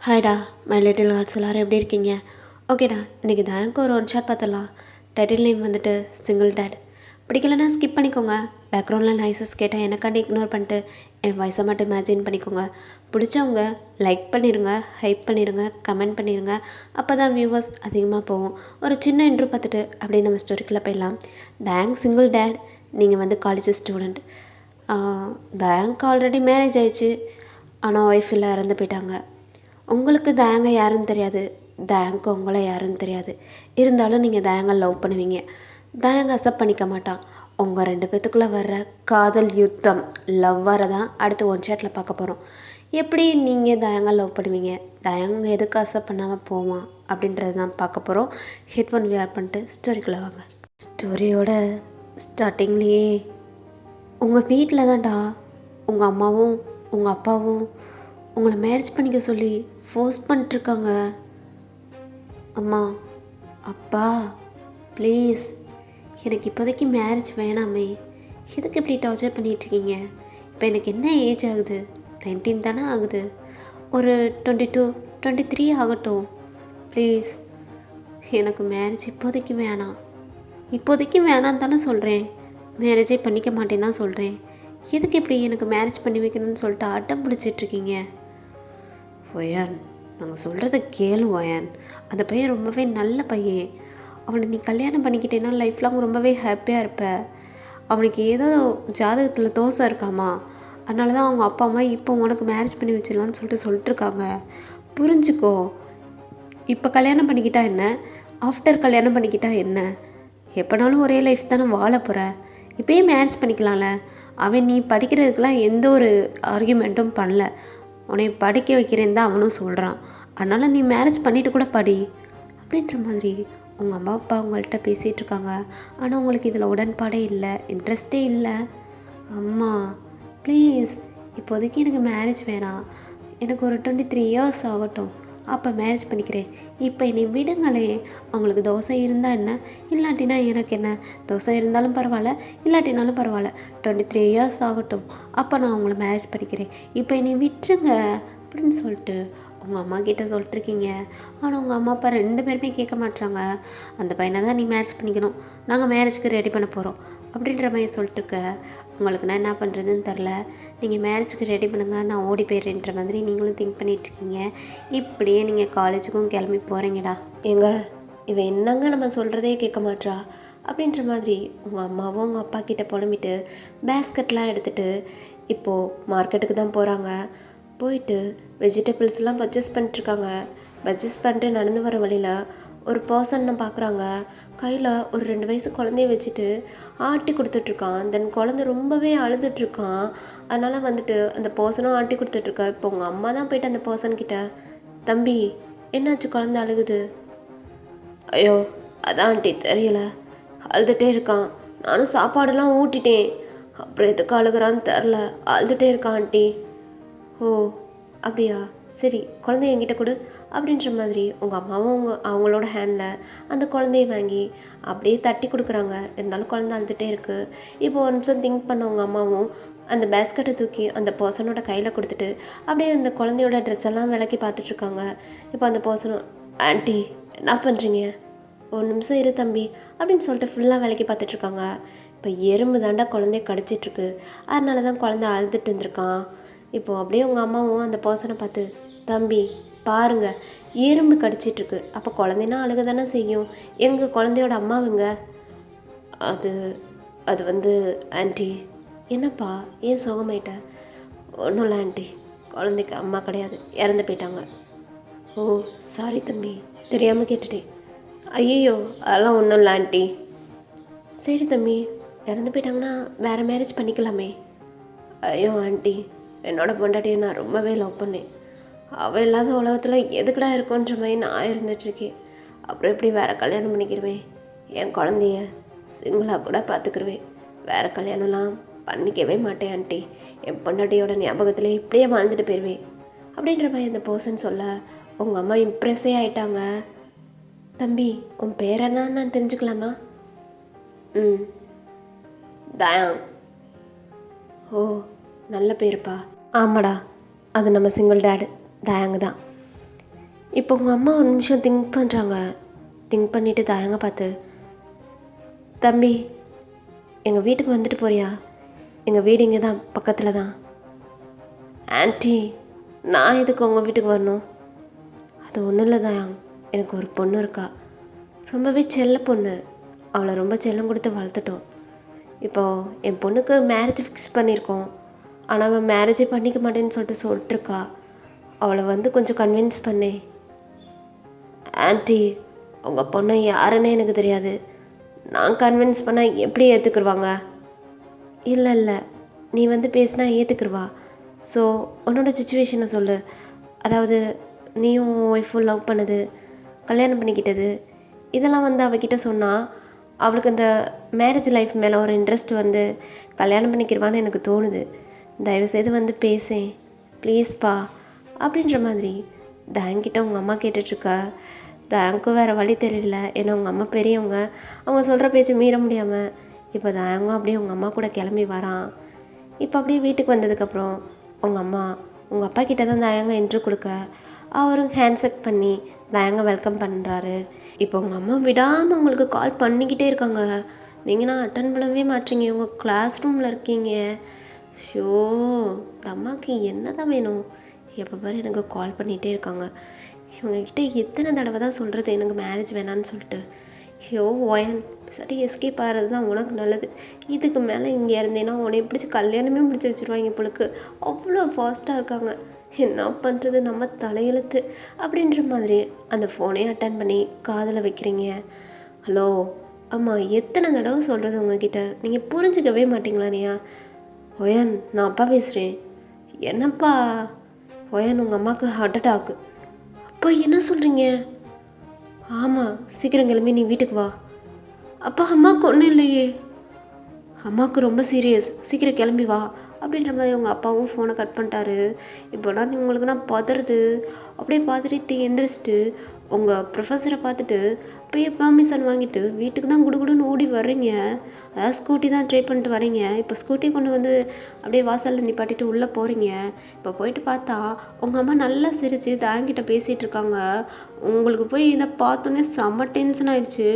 ஹாய்டா my little hearts எல்லோரும் எப்படி இருக்கீங்க? ஓகேடா, இன்றைக்கி தயங்கு ஒரு ஒன் ஷாட் பார்த்துடலாம். டைட்டில் நேம் வந்துட்டு சிங்கிள் டேட். பிடிக்கலன்னா ஸ்கிப் பண்ணிக்கோங்க. பேக்ரவுண்டில் நாய்ஸஸ் கேட்டால் எனக்காண்டி இக்னோர் பண்ணிட்டு என் வாய்ஸை மட்டும் இமேஜின் பண்ணிக்கோங்க. பிடிச்சவங்க லைக் பண்ணிடுங்க, ஹைப் பண்ணிடுங்க, கமெண்ட் பண்ணிடுங்க. அப்போ தான் வியூவர்ஸ் அதிகமாக போகும். ஒரு சின்ன இன்ட்ரோ பார்த்துட்டு அப்படியே நம்ம ஸ்டோரிக்குள்ளே போயிடலாம். தயங்க் சிங்கிள் டேட். நீங்கள் வந்து காலேஜ் ஸ்டூடெண்ட். தயங்க் ஆல்ரெடி மேரேஜ் ஆயிடுச்சு. ஆனால் ஒய்ஃப் இல்லை, இறந்து போயிட்டாங்க. உங்களுக்கு தயங்க யாருன்னு தெரியாது, தயங்க உங்களை யாருன்னு தெரியாது. இருந்தாலும் நீங்கள் தயங்க லவ் பண்ணுவீங்க. தயங்க அக்செப்ட் பண்ணிக்க மாட்டான். உங்கள் ரெண்டு பேத்துக்குள்ளே வர்ற காதல் யுத்தம், லவ் வரதான் அடுத்து ஒன் ஷாட்டில் பார்க்க போகிறோம். எப்படி நீங்கள் தயங்க லவ் பண்ணுவீங்க, தயங்க எதுக்கு அக்செப்ட் பண்ணாமல் போவான் அப்படின்றது தான் பார்க்க போகிறோம். ஹெட்ஃபோன் வியர் பண்ணிட்டு ஸ்டோரிக்குள்ளே வாங்க. ஸ்டோரியோட ஸ்டார்டிங்லேயே உங்கள் வீட்டில் தான்டா உங்கள் அம்மாவும் உங்கள் அப்பாவும் உங்களை மேரேஜ் பண்ணிக்க சொல்லி ஃபோர்ஸ் பண்ணிட்டுருக்காங்க. அம்மா, அப்பா, ப்ளீஸ் எனக்கு இப்போதைக்கு மேரேஜ் வேணாமே. எதுக்கு இப்படி டார்ச்சர் பண்ணிகிட்ருக்கீங்க? இப்போ எனக்கு என்ன ஏஜ் ஆகுது? 19 தானே ஆகுது. ஒரு 22, 23 ஆகட்டும். ப்ளீஸ் எனக்கு மேரேஜ் இப்போதைக்கு வேணாம். இப்போதைக்கு வேணான்னு தானே சொல்கிறேன். மேரேஜே பண்ணிக்க மாட்டேன்னா சொல்கிறேன். எதுக்கு இப்படி எனக்கு மேரேஜ் பண்ணி வைக்கணும்னு சொல்லிட்டு அடம் பிடிச்சிட்ருக்கீங்க? ஒயான், நாங்கள் சொல்கிறத கேளு ஒயான். அந்த பையன் ரொம்பவே நல்ல பையன். அவனை நீ கல்யாணம் பண்ணிக்கிட்டேன்னா லைஃப் லாங் ரொம்பவே ஹாப்பியாக இருப்ப. அவனுக்கு ஏதோ ஜாதகத்தில் தோசை இருக்காமா, அதனால தான் அவங்க அப்பா அம்மா இப்போ உனக்கு மேரேஜ் பண்ணி வச்சிடலான்னு சொல்லிட்டுருக்காங்க. புரிஞ்சுக்கோ. இப்போ கல்யாணம் பண்ணிக்கிட்டா என்ன, ஆஃப்டர் கல்யாணம் பண்ணிக்கிட்டா என்ன? எப்போனாலும் ஒரே லைஃப் தானே வாழ போகிற. இப்போயே மேரேஜ் பண்ணிக்கலாம்ல. அவன் நீ படிக்கிறதுக்கெலாம் எந்த ஒரு ஆர்கியூமெண்ட்டும் பண்ணல. உன்னை படிக்க வைக்கிறேன்னு தான் அவனும் சொல்கிறான். அதனால் நீ மேரேஜ் பண்ணிவிட்டு கூட படி அப்படின்ற மாதிரி உங்கள் அம்மா அப்பா உங்கள்கிட்ட பேசிகிட்ருக்காங்க. ஆனால் உங்களுக்கு இதில் உடன்பாடே இல்லை, இன்ட்ரெஸ்டே இல்லை. அம்மா ப்ளீஸ், இப்போதைக்கு எனக்கு மேரேஜ் வேணாம். எனக்கு ஒரு 23 இயர்ஸ் ஆகட்டும், அப்போ மேரேஜ் பண்ணிக்கிறேன். இப்போ என்னை விடுங்களே. அவங்களுக்கு தோசை இருந்தால் என்ன, இல்லாட்டினா எனக்கு என்ன? தோசை இருந்தாலும் பரவாயில்ல, இல்லாட்டினாலும் பரவாயில்ல. 23 இயர்ஸ் ஆகட்டும், அப்போ நான் அவங்கள மேரேஜ் பண்ணிக்கிறேன். இப்போ என்னை விட்டுருங்க அப்படின்னு சொல்லிட்டு உங்கள் அம்மா கிட்டே சொல்லிட்டுருக்கீங்க. ஆனால் உங்கள் அம்மா அப்பா 2 பேருமே கேட்க மாட்டாங்க. அந்த பையனை தான் நீ மேரேஜ் பண்ணிக்கணும், நாங்கள் மேரேஜ்க்கு ரெடி பண்ண போகிறோம் அப்படின்ற மாதிரி சொல்லிட்டுருக்க. உங்களுக்கு நான் என்ன பண்ணுறதுன்னு தெரில. நீங்கள் மேரேஜுக்கு ரெடி பண்ணுங்கள், நான் ஓடி போயிடுறேன்ற மாதிரி நீங்களும் திங்க் பண்ணிகிட்ருக்கீங்க. இப்படியே நீங்கள் காலேஜுக்கும் கிளம்பி போகிறீங்கடா. ஏங்க, இவன் என்னங்க நம்ம சொல்கிறதே கேட்க மாட்றா அப்படின்ற மாதிரி உங்கள் அம்மாவும் உங்கள் அப்பா கிட்டே புலம்பிட்டு பேஸ்கெட்லாம் எடுத்துகிட்டு இப்போது மார்க்கெட்டுக்கு தான் போகிறாங்க. போயிட்டு வெஜிடபிள்ஸ்லாம் பர்ச்சேஸ் பண்ணிட்டுருக்காங்க. பர்ச்சேஸ் பண்ணிட்டு நடந்து வர வழியில் ஒரு பர்சனை பார்க்குறாங்க. கையில் ஒரு 2 வயசு குழந்தைய வச்சுட்டு ஆட்டி கொடுத்துட்ருக்கான். தென் குழந்தை ரொம்பவே அழுதுட்ருக்கான். அதனால் வந்துட்டு அந்த பர்சனும் ஆட்டி கொடுத்துட்ருக்கா. இப்போ உங்கள் அம்மா தான் போயிட்டு அந்த பர்சன்கிட்ட, தம்பி என்னாச்சு, குழந்தை அழுகுது? ஐயோ அதான் ஆண்டி தெரியல, அழுதுகிட்டே இருக்கான். நானும் சாப்பாடெல்லாம் ஊட்டிட்டேன், அப்புறம் எதுக்கு அழுகுறான்னு தெரில, அழுதுகிட்டே இருக்கான் ஆண்டி. ஓ அப்படியா, சரி குழந்தைய என்கிட்ட கொடு அப்படின்ற மாதிரி உங்கள் அம்மாவும் அவங்களோட ஹேண்டில் அந்த குழந்தைய வாங்கி அப்படியே தட்டி கொடுக்குறாங்க. இருந்தாலும் குழந்தை அழுதுகிட்டே இருக்குது. இப்போ ஒரு நிமிஷம் திங்க் பண்ண உங்கள் அம்மாவும் அந்த பேஸ்கெட்டை தூக்கி அந்த பர்சனோட கையில் கொடுத்துட்டு அப்படியே அந்த குழந்தையோட ட்ரெஸ் எல்லாம் விளக்கி பார்த்துட்ருக்காங்க. இப்போ அந்த பர்சனும், ஆண்டி என்ன பண்ணுறீங்க? ஒரு நிமிஷம் இரு தம்பி அப்படின்னு சொல்லிட்டு ஃபுல்லாக விளக்கி பார்த்துட்ருக்காங்க. இப்போ எறும்பு தாண்டா குழந்தைய கடிச்சிட்ருக்கு, அதனால தான் குழந்தை அழுதுட்டு இருந்திருக்கான். இப்போது அப்படியே உங்கள் அம்மாவும் அந்த பர்சனை பார்த்து, தம்பி பாருங்க எறும்பு கடிச்சிட்ருக்கு, அப்போ குழந்தைனா அழுக தானே செய்யும், எங்கள் குழந்தையோட அம்மாவுங்க. அது அது வந்து ஆண்டி. என்னப்பா ஏன் சோகமாயிட்ட? ஒன்றும் இல்லை ஆண்டி, குழந்தைக்கு அம்மா கிடையாது, இறந்து போயிட்டாங்க. ஓ சாரி தம்பி, தெரியாமல் கேட்டுட்டேன். ஐயோ அதெல்லாம் ஒன்றும் இல்லை ஆண்டி. சரி தம்பி, இறந்து போயிட்டாங்கன்னா வேறு மேரேஜ் பண்ணிக்கலாமே. ஐயோ ஆண்டி, என்னோட பொண்டாட்டியை நான் ரொம்பவே லவ் பண்ணேன். அவள் இல்லாத உலகத்தில் எதுக்கடா இருக்குன்ற மாதிரி நான் இருந்துகிட்ருக்கேன். அப்புறம் எப்படி வேறு கல்யாணம் பண்ணிக்கிடுவேன்? என் குழந்தைய சிங்கிளாக கூட பார்த்துக்கிடுவேன். வேறு கல்யாணம்லாம் பண்ணிக்கவே மாட்டேன் ஆண்டி. என் பொண்டாட்டியோட ஞாபகத்தில் இப்படியே வாழ்ந்துட்டு போயிடுவேன் அப்படின்ற மாதிரி அந்த பர்சன் சொல்ல உங்கள் அம்மா இம்ப்ரெஸ்ஸே ஆயிட்டாங்க. தம்பி உன் பேர் என்னன்னு நான் தெரிஞ்சுக்கலாமா? தயாங். ஓ நல்ல பேருப்பா. ஆமாடா, அது நம்ம சிங்கிள் டேடு தயாங்க தான். இப்போ உங்கள் அம்மா ஒரு நிமிஷம் திங்க் பண்ணுறாங்க. திங்க் பண்ணிவிட்டு தயங்க பார்த்து, தம்பி எங்கள் வீட்டுக்கு வந்துட்டு போறியா? எங்கள் வீடு இங்கே தான் பக்கத்தில் தான். ஆன்ட்டி நான் எதுக்கு உங்கள் வீட்டுக்கு வரணும்? அது ஒன்றும் இல்லை தயாங், எனக்கு ஒரு பொண்ணு இருக்கா, ரொம்பவே செல்ல பொண்ணு. அவளை ரொம்ப செல்லம் கொடுத்து வளர்த்துட்டோம். இப்போது என் பொண்ணுக்கு மேரேஜ் ஃபிக்ஸ் பண்ணியிருக்கோம். ஆனால் அவன் மேரேஜே பண்ணிக்க மாட்டேன்னு சொல்லிட்டுருக்கா. அவளை வந்து கொஞ்சம் கன்வின்ஸ் பண்ணேன். ஆன்ட்டி உங்கள் பொண்ணை யாருன்னே எனக்கு தெரியாது, நான் கன்வின்ஸ் பண்ணால் எப்படி ஏற்றுக்குருவாங்க? இல்லை இல்லை, நீ வந்து பேசினா ஏற்றுக்குருவா. ஸோ உன்னோட சுச்சுவேஷனை சொல்லு. அதாவது நீயும் உன் ஒய்ஃபும் லவ் பண்ணது, கல்யாணம் பண்ணிக்கிட்டது, இதெல்லாம் வந்து அவகிட்ட சொன்னால் அவளுக்கு அந்த மேரேஜ் லைஃப் மேலே ஒரு இன்ட்ரெஸ்ட் வந்து கல்யாணம் பண்ணிக்கிடுவான்னு எனக்கு தோணுது. தயவுசெய்து வந்து பேசேன் ப்ளீஸ்ப்பா அப்படின்ற மாதிரி தயங்கிட்ட உங்கள் அம்மா கேட்டுட்ருக்க. தயங்கும் வேறு வழி தெரியல. ஏன்னா உங்கள் அம்மா பெரியவங்க, அவங்க சொல்கிற பேச்சு மீற முடியாமல் இப்போ தயங்கும் அப்படியே உங்கள் அம்மா கூட கிளம்பி வரான். இப்போ அப்படியே வீட்டுக்கு வந்ததுக்கப்புறம் உங்கள் அம்மா உங்கள் அப்பா கிட்ட தான் தயங்க இன்ட்ரு கொடுக்க அவரும் ஹேண்ட்ஷேக் பண்ணி தயங்க வெல்கம் பண்ணுறாரு. இப்போ உங்கள் அம்மா விடாமல் உங்களுக்கு கால் பண்ணிக்கிட்டே இருக்காங்க. நீங்கள் நான் அட்டன் பண்ணவே மாட்டீங்க, உங்கள் கிளாஸ் ரூமில் இருக்கீங்க. ஷோ இந்த அம்மாவுக்கு என்ன தான் வேணும்? எப்போ பாரு எனக்கு கால் பண்ணிகிட்டே இருக்காங்க. இவங்கக்கிட்ட எத்தனை தடவை தான் சொல்கிறது எனக்கு மேரேஜ் வேணான்னு சொல்லிட்டு. ஐயோ ஒயன் சரி எஸ்கேப் ஆகிறது தான் உனக்கு நல்லது. இதுக்கு மேலே இங்கே இருந்தேன்னா உன்னை பிடிச்சி கல்யாணமே முடிச்சு வச்சுருவாங்க பொழுக்கு. அவ்வளோ ஃபாஸ்ட்டாக இருக்காங்க. என்ன பண்ணுறது, நம்ம தலையெழுத்து அப்படின்ற மாதிரி அந்த ஃபோனையும் அட்டன் பண்ணி காதில் வைக்கிறீங்க. ஹலோ அம்மா, எத்தனை தடவை சொல்கிறது உங்ககிட்ட, நீங்கள் புரிஞ்சிக்கவே மாட்டிங்களா? நீயா ஒயன், நான் அப்பா பேசுகிறேன். என்னப்பா ஒயன், உங்கள் அம்மாவுக்கு ஹார்ட் அட்டாக்கு. அப்பா என்ன சொல்கிறீங்க? ஆமாம், சீக்கிரம் கிளம்பி நீ வீட்டுக்கு வா. அப்பா அம்மாவுக்கு ஒன்றும் இல்லையே. அம்மாவுக்கு ரொம்ப சீரியஸ், சீக்கிரம் கிளம்பி வா அப்படின்ற மாதிரி உங்கள் அப்பாவும் ஃபோனை கட் பண்ணிட்டாரு. இப்போலாம் உங்களுக்கு நான் பதறது. அப்படியே பார்த்துட்டு எந்திரிச்சிட்டு உங்கள் ப்ரொஃபஸரை பார்த்துட்டு போய் பர்மிஷன் வாங்கிட்டு வீட்டுக்கு தான் குடுகுடுன்னு ஓடி வர்றீங்க. அதாவது ஸ்கூட்டி தான் ட்ரை பண்ணிட்டு வரீங்க. இப்போ ஸ்கூட்டி கொண்டு வந்து அப்படியே வாசலில் நிப்பாட்டிட்டு உள்ளே போகிறீங்க. இப்போ போயிட்டு பார்த்தா உங்கள் அம்மா நல்லா சிரித்து தாங்கிட்ட பேசிகிட்டு இருக்காங்க. உங்களுக்கு போய் இதை பார்த்தோன்னே செம்ம டென்ஷன் ஆயிடுச்சு.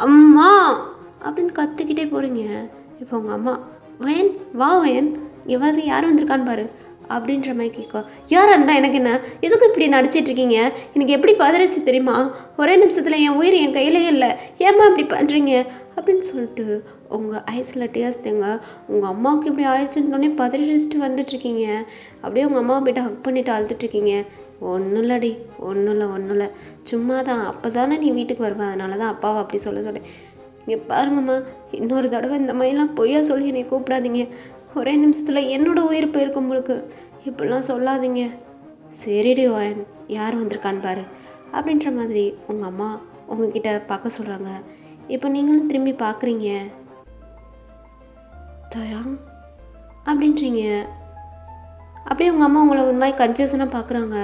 அம்மா அப்படின்னு கற்றுக்கிட்டே போகிறீங்க. இப்போ உங்கள் அம்மா வேன் வா வேன், இவர் யார் வந்திருக்கான்னு பாரு அப்படின்ற மாதிரி கேட்கும். யாராக இருந்தால் எனக்கு என்ன, எதுக்கு இப்படி நடிச்சிட்ருக்கீங்க? எனக்கு எப்படி பதறிச்சு தெரியுமா? ஒரே நிமிஷத்தில் என் உயிர் என் கையிலே இல்லை, ஏம்மா இப்படி பண்ணுறீங்க அப்படின்னு சொல்லிட்டு உங்கள் ஐஸில் டேர்ஸ் தேங்க. உங்கள் அம்மாவுக்கு இப்படி ஆயிடுச்சுன்னொடனே பதறிச்சிட்டு வந்துட்ருக்கீங்க. அப்படியே உங்கள் அம்மாவை போய்ட்டு ஹக் பண்ணிவிட்டு அழுதுட்ருக்கீங்க. ஒன்றும் இல்லடி, ஒன்றும் இல்லை, சும்மா தான். அப்போ தானே நீ வீட்டுக்கு வருவேன், அதனால தான் அப்பாவை அப்படி சொன்னேன். இங்கே பாருங்கம்மா, இன்னொரு தடவை இந்த மாதிரிலாம் பொய்யா சொல்லி என்னை கூப்பிடாதீங்க. ஒரே நிமிஷத்தில் என்னோடய உயிர் போயிருக்கும் உங்களுக்கு, இப்படிலாம் சொல்லாதீங்க. சரிடி வாயன், யார் வந்திருக்கான்னு பாரு அப்படின்ற மாதிரி உங்கள் அம்மா உங்ககிட்ட பார்க்க சொல்கிறாங்க. இப்போ நீங்களும் திரும்பி பார்க்குறீங்க. தயாங் அப்படின்றீங்க. அப்படியே உங்கள் அம்மா உங்களை ஒரு மாதிரி கன்ஃபியூஷனாக பார்க்குறாங்க.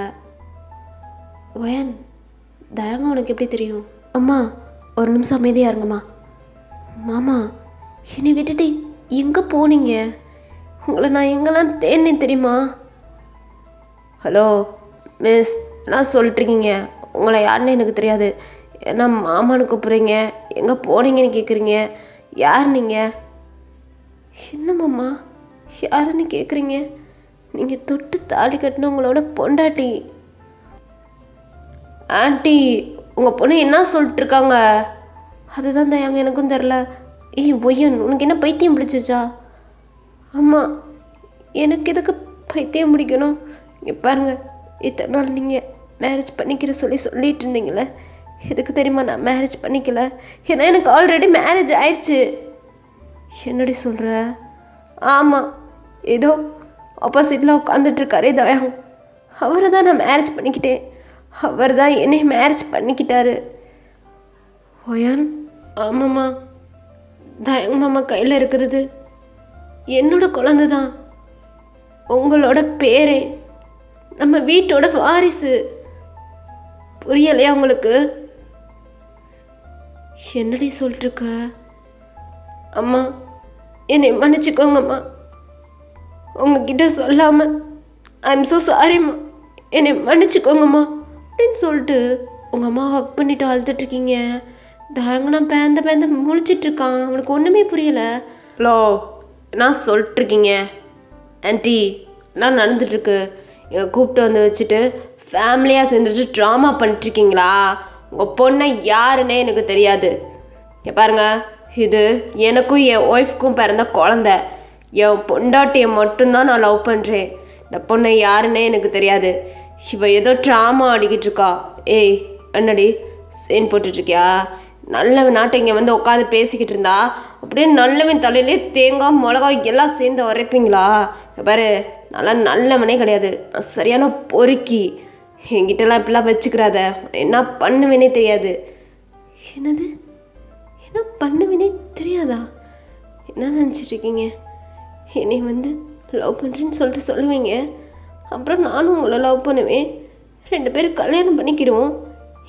ஒயன், தயாங்க உனக்கு எப்படி தெரியும்? அம்மா ஒரு நிமிஷம் அமைதியாக இருங்கம்மா. மாமா என்னை விட்டுட்டு எங்கே போனீங்க? உங்களை நான் எங்கெல்லாம் தேடினேன் தெரியுமா? ஹலோ மிஸ், நான் சொல்லிட்டுருக்கீங்க, உங்களை யாருன்னு எனக்கு தெரியாது. ஏன்னா மாமான்னு கூப்பிட்றீங்க, எங்கே போனீங்கன்னு கேட்குறீங்க. யார் நீங்கள்? என்ன மாமா யாருன்னு கேட்குறீங்க? நீங்கள் தொட்டு தாலி கட்டின உங்களோட பொண்டாட்டி. ஆண்டி உங்கள் பொண்ணு என்ன சொல்லிட்டுருக்காங்க? அதுதான் தயாங்க எனக்கும் தெரில. ஏய் ஒய்யன், உனக்கு என்ன பைத்தியம் பிடிச்சிச்சா? ஆமாம், எனக்கு எதுக்கு பைத்தியம் பிடிக்கணும்? இங்கே பாருங்கள், இத்தனை நாள் நீங்கள் மேரேஜ் பண்ணிக்கிற சொல்லிட்டு இருந்தீங்களே, எதுக்கு தெரியுமா நான் மேரேஜ் பண்ணிக்கல? ஏன்னா எனக்கு ஆல்ரெடி மேரேஜ் ஆயிடுச்சு. என்னடி சொல்கிற? ஆமாம், ஏதோ ஆப்போசிட்டில் உட்காந்துட்ருக்காரே தயாங், அவரை தான் நான் மேரேஜ் பண்ணிக்கிட்டேன். அவர் தான் என்னை மேரேஜ் பண்ணிக்கிட்டாரு. ஒயன், ஆமாம்மா, தயாங் மாமா கையில் இருக்கிறது என்னோட குழந்தை தான், உங்களோட பேரே, நம்ம வீட்டோட வாரிசு. புரியலையா உங்களுக்கு? என்னடி சொல்லிட்டுருக்க? அம்மா என்னை மன்னிச்சுக்கோங்கம்மா, உங்ககிட்ட சொல்லாமல் ஐ எம் ஸோ சாரிம்மா, என்னை மன்னிச்சுக்கோங்கம்மா அப்படின்னு அப்படின்னு சொல்லிட்டு உங்கள் அம்மா ஹக் பண்ணிட்டு அழுதுட்ருக்கீங்க. தாங்கண்ணா பேந்த முழிச்சிட்ருக்கான். அவனுக்கு ஒன்றுமே புரியலை. ஹலோ, என்ன சொல்லிட்டுருக்கீங்க ஆன்ட்டி? என்ன நடந்துட்டுருக்கு? கூப்பிட்டு வந்து வச்சுட்டு ஃபேமிலியாக சேர்ந்துட்டு ட்ராமா பண்ணிட்டுருக்கீங்களா? உங்கள் பொண்ணை யாருன்னே எனக்கு தெரியாது. பாருங்க, இது எனக்கும் என் ஒய்ஃப்க்கும் பிறந்த குழந்த. என் பொண்டாட்டியை மட்டும்தான் நான் லவ் பண்ணுறேன். இந்த பொண்ணை யாருன்னே எனக்கு தெரியாது. இவ ஏதோ ட்ராமா ஆடிக்கிட்டு இருக்கா. ஏய் என்னடி சீன் போட்டுட்ருக்கியா? நல்லவன் நாட்டை இங்கே வந்து உட்காந்து பேசிக்கிட்டு இருந்தா அப்படியே நல்லவன் தலையிலே தேங்காய் மிளகாய் எல்லாம் சேர்ந்து உரைப்பீங்களா? பாரு, நல்லா நல்லவனே கிடையாது, சரியான பொறுக்கி. என்கிட்டலாம் இப்படிலாம் வச்சுக்கிறாத, என்ன பண்ணுவேனே தெரியாது. என்னது, என்ன பண்ணுவேனே தெரியாதா? என்ன நினச்சிட்ருக்கீங்க? என்னை லவ் பண்ணுறேன்னு சொல்லிட்டு சொல்லுவீங்க, அப்புறம் நானும் உங்களை லவ் பண்ணுவேன், 2 பேரும் கல்யாணம் பண்ணிக்கிடுவோம்,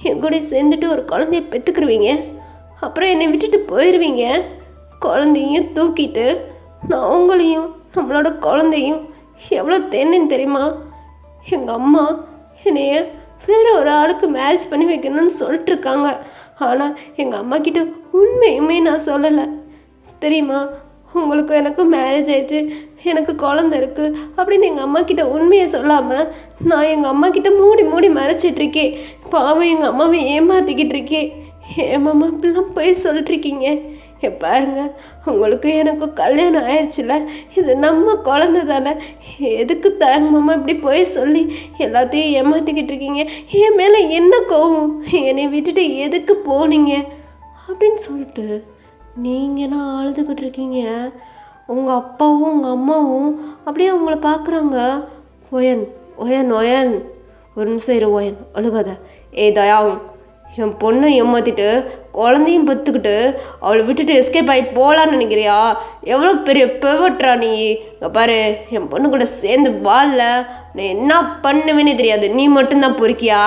என் கூட சேர்ந்துட்டு ஒரு குழந்தைய பெற்றுக்கிடுவீங்க, அப்புறம் என்னை விட்டுட்டு போயிடுவீங்க. குழந்தையும் தூக்கிட்டு நான் உங்களையும் நம்மளோட குழந்தையும் எவ்வளோ தேனேன்னு தெரியுமா? எங்கள் அம்மா என்னைய வேற ஒரு ஆளுக்கு மேரேஜ் பண்ணி வைக்கணும்னு சொல்லிட்டுருக்காங்க. ஆனால் எங்கள் அம்மா கிட்ட உண்மையுமே நான் சொல்லலை தெரியுமா? உங்களுக்கும் எனக்கும் மேரேஜ் ஆயிடுச்சு, எனக்கு குழந்தை இருக்குது அப்படின்னு எங்கள் அம்மா கிட்ட உண்மையை சொல்லாமல் நான் எங்கள் அம்மா கிட்ட மூடி மறைச்சிட்ருக்கேன். பாவம் எங்கள் அம்மாவை ஏமாற்றிக்கிட்டு இருக்கேன். ஏமாம்மா இப்படிலாம் போய் சொல்லிட்டுருக்கீங்க. பாருங்க, உங்களுக்கு எனக்கும் கல்யாணம் ஆயிடுச்சுல, இது நம்ம குழந்தை தானே, எதுக்கு தாங்கம்மா இப்படி போய் சொல்லி எல்லாத்தையும் ஏமாற்றிக்கிட்டு இருக்கீங்க? என் மேலே என்ன கோவம்? என்னை விட்டுட்டு எதுக்கு போனீங்க அப்படின்னு சொல்லிட்டு நீங்கன்னா அழுதுகிட்டு இருக்கீங்க. உங்கள் அப்பாவும் உங்கள் அம்மாவும் அப்படியே உங்களை பார்க்குறாங்க. ஒயன் ஒயன் ஒயன், ஒரு நிமிஷம் இரு ஒயன், அழுகாத. தயாங், என் பொண்ணை ஏமாற்றிட்டு குழந்தையும் பத்துக்கிட்டு அவளை விட்டுட்டு எஸ்கேப் ஆகி போகலான்னு நினைக்கிறியா? எவ்வளோ பெரிய பெவட்ரா நீ! பாரு, என் பொண்ணு கூட சேர்ந்து வாழல, நான் என்ன பண்ணுவேனே தெரியாது. நீ மட்டும்தான் பொறுக்கியா?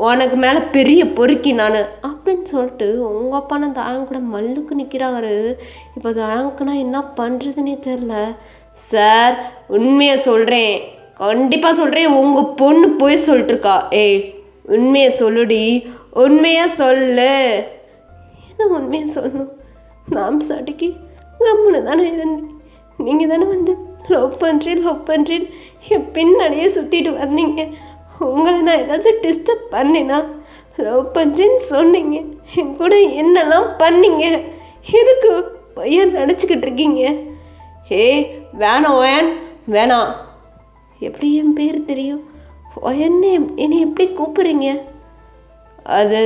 உனக்கு மேலே பெரிய பொறுக்கி நான் அப்படின்னு சொல்லிட்டு உங்கள் அப்பா நான் தாங்க கூட மல்லுக்கு நிற்கிறாரு. இப்போ தாங்கனா என்ன பண்ணுறதுன்னே தெரில. சார், உண்மையை சொல்கிறேன், கண்டிப்பாக சொல்கிறேன், உங்கள் பொண்ணு போய் சொல்லிட்டுருக்கா. உண்மையை சொல்லுடி, உண்மையாக சொல்லு. என்ன உண்மையை சொல்லணும்? நாம் சாட்டிக்கு கம்முன்னு தானே இருந்தேன். நீங்கள் தானே லவ் பண்ணுறேன் என் பின்னாடியே சுற்றிட்டு வந்தீங்க. உங்களை நான் ஏதாவது டிஸ்டர்ப் பண்ணேன்னா லவ் பண்ணுறேன்னு சொன்னீங்க, என் கூட என்னெல்லாம் பண்ணீங்க? எதுக்கு பையன் நடிச்சுக்கிட்டு இருக்கீங்க? வேணாம் ஒயன், வேணாம். எப்படி என் பேர் தெரியும்? ஒயன்னு என்னை எப்படி கூப்பிட்றீங்க? அது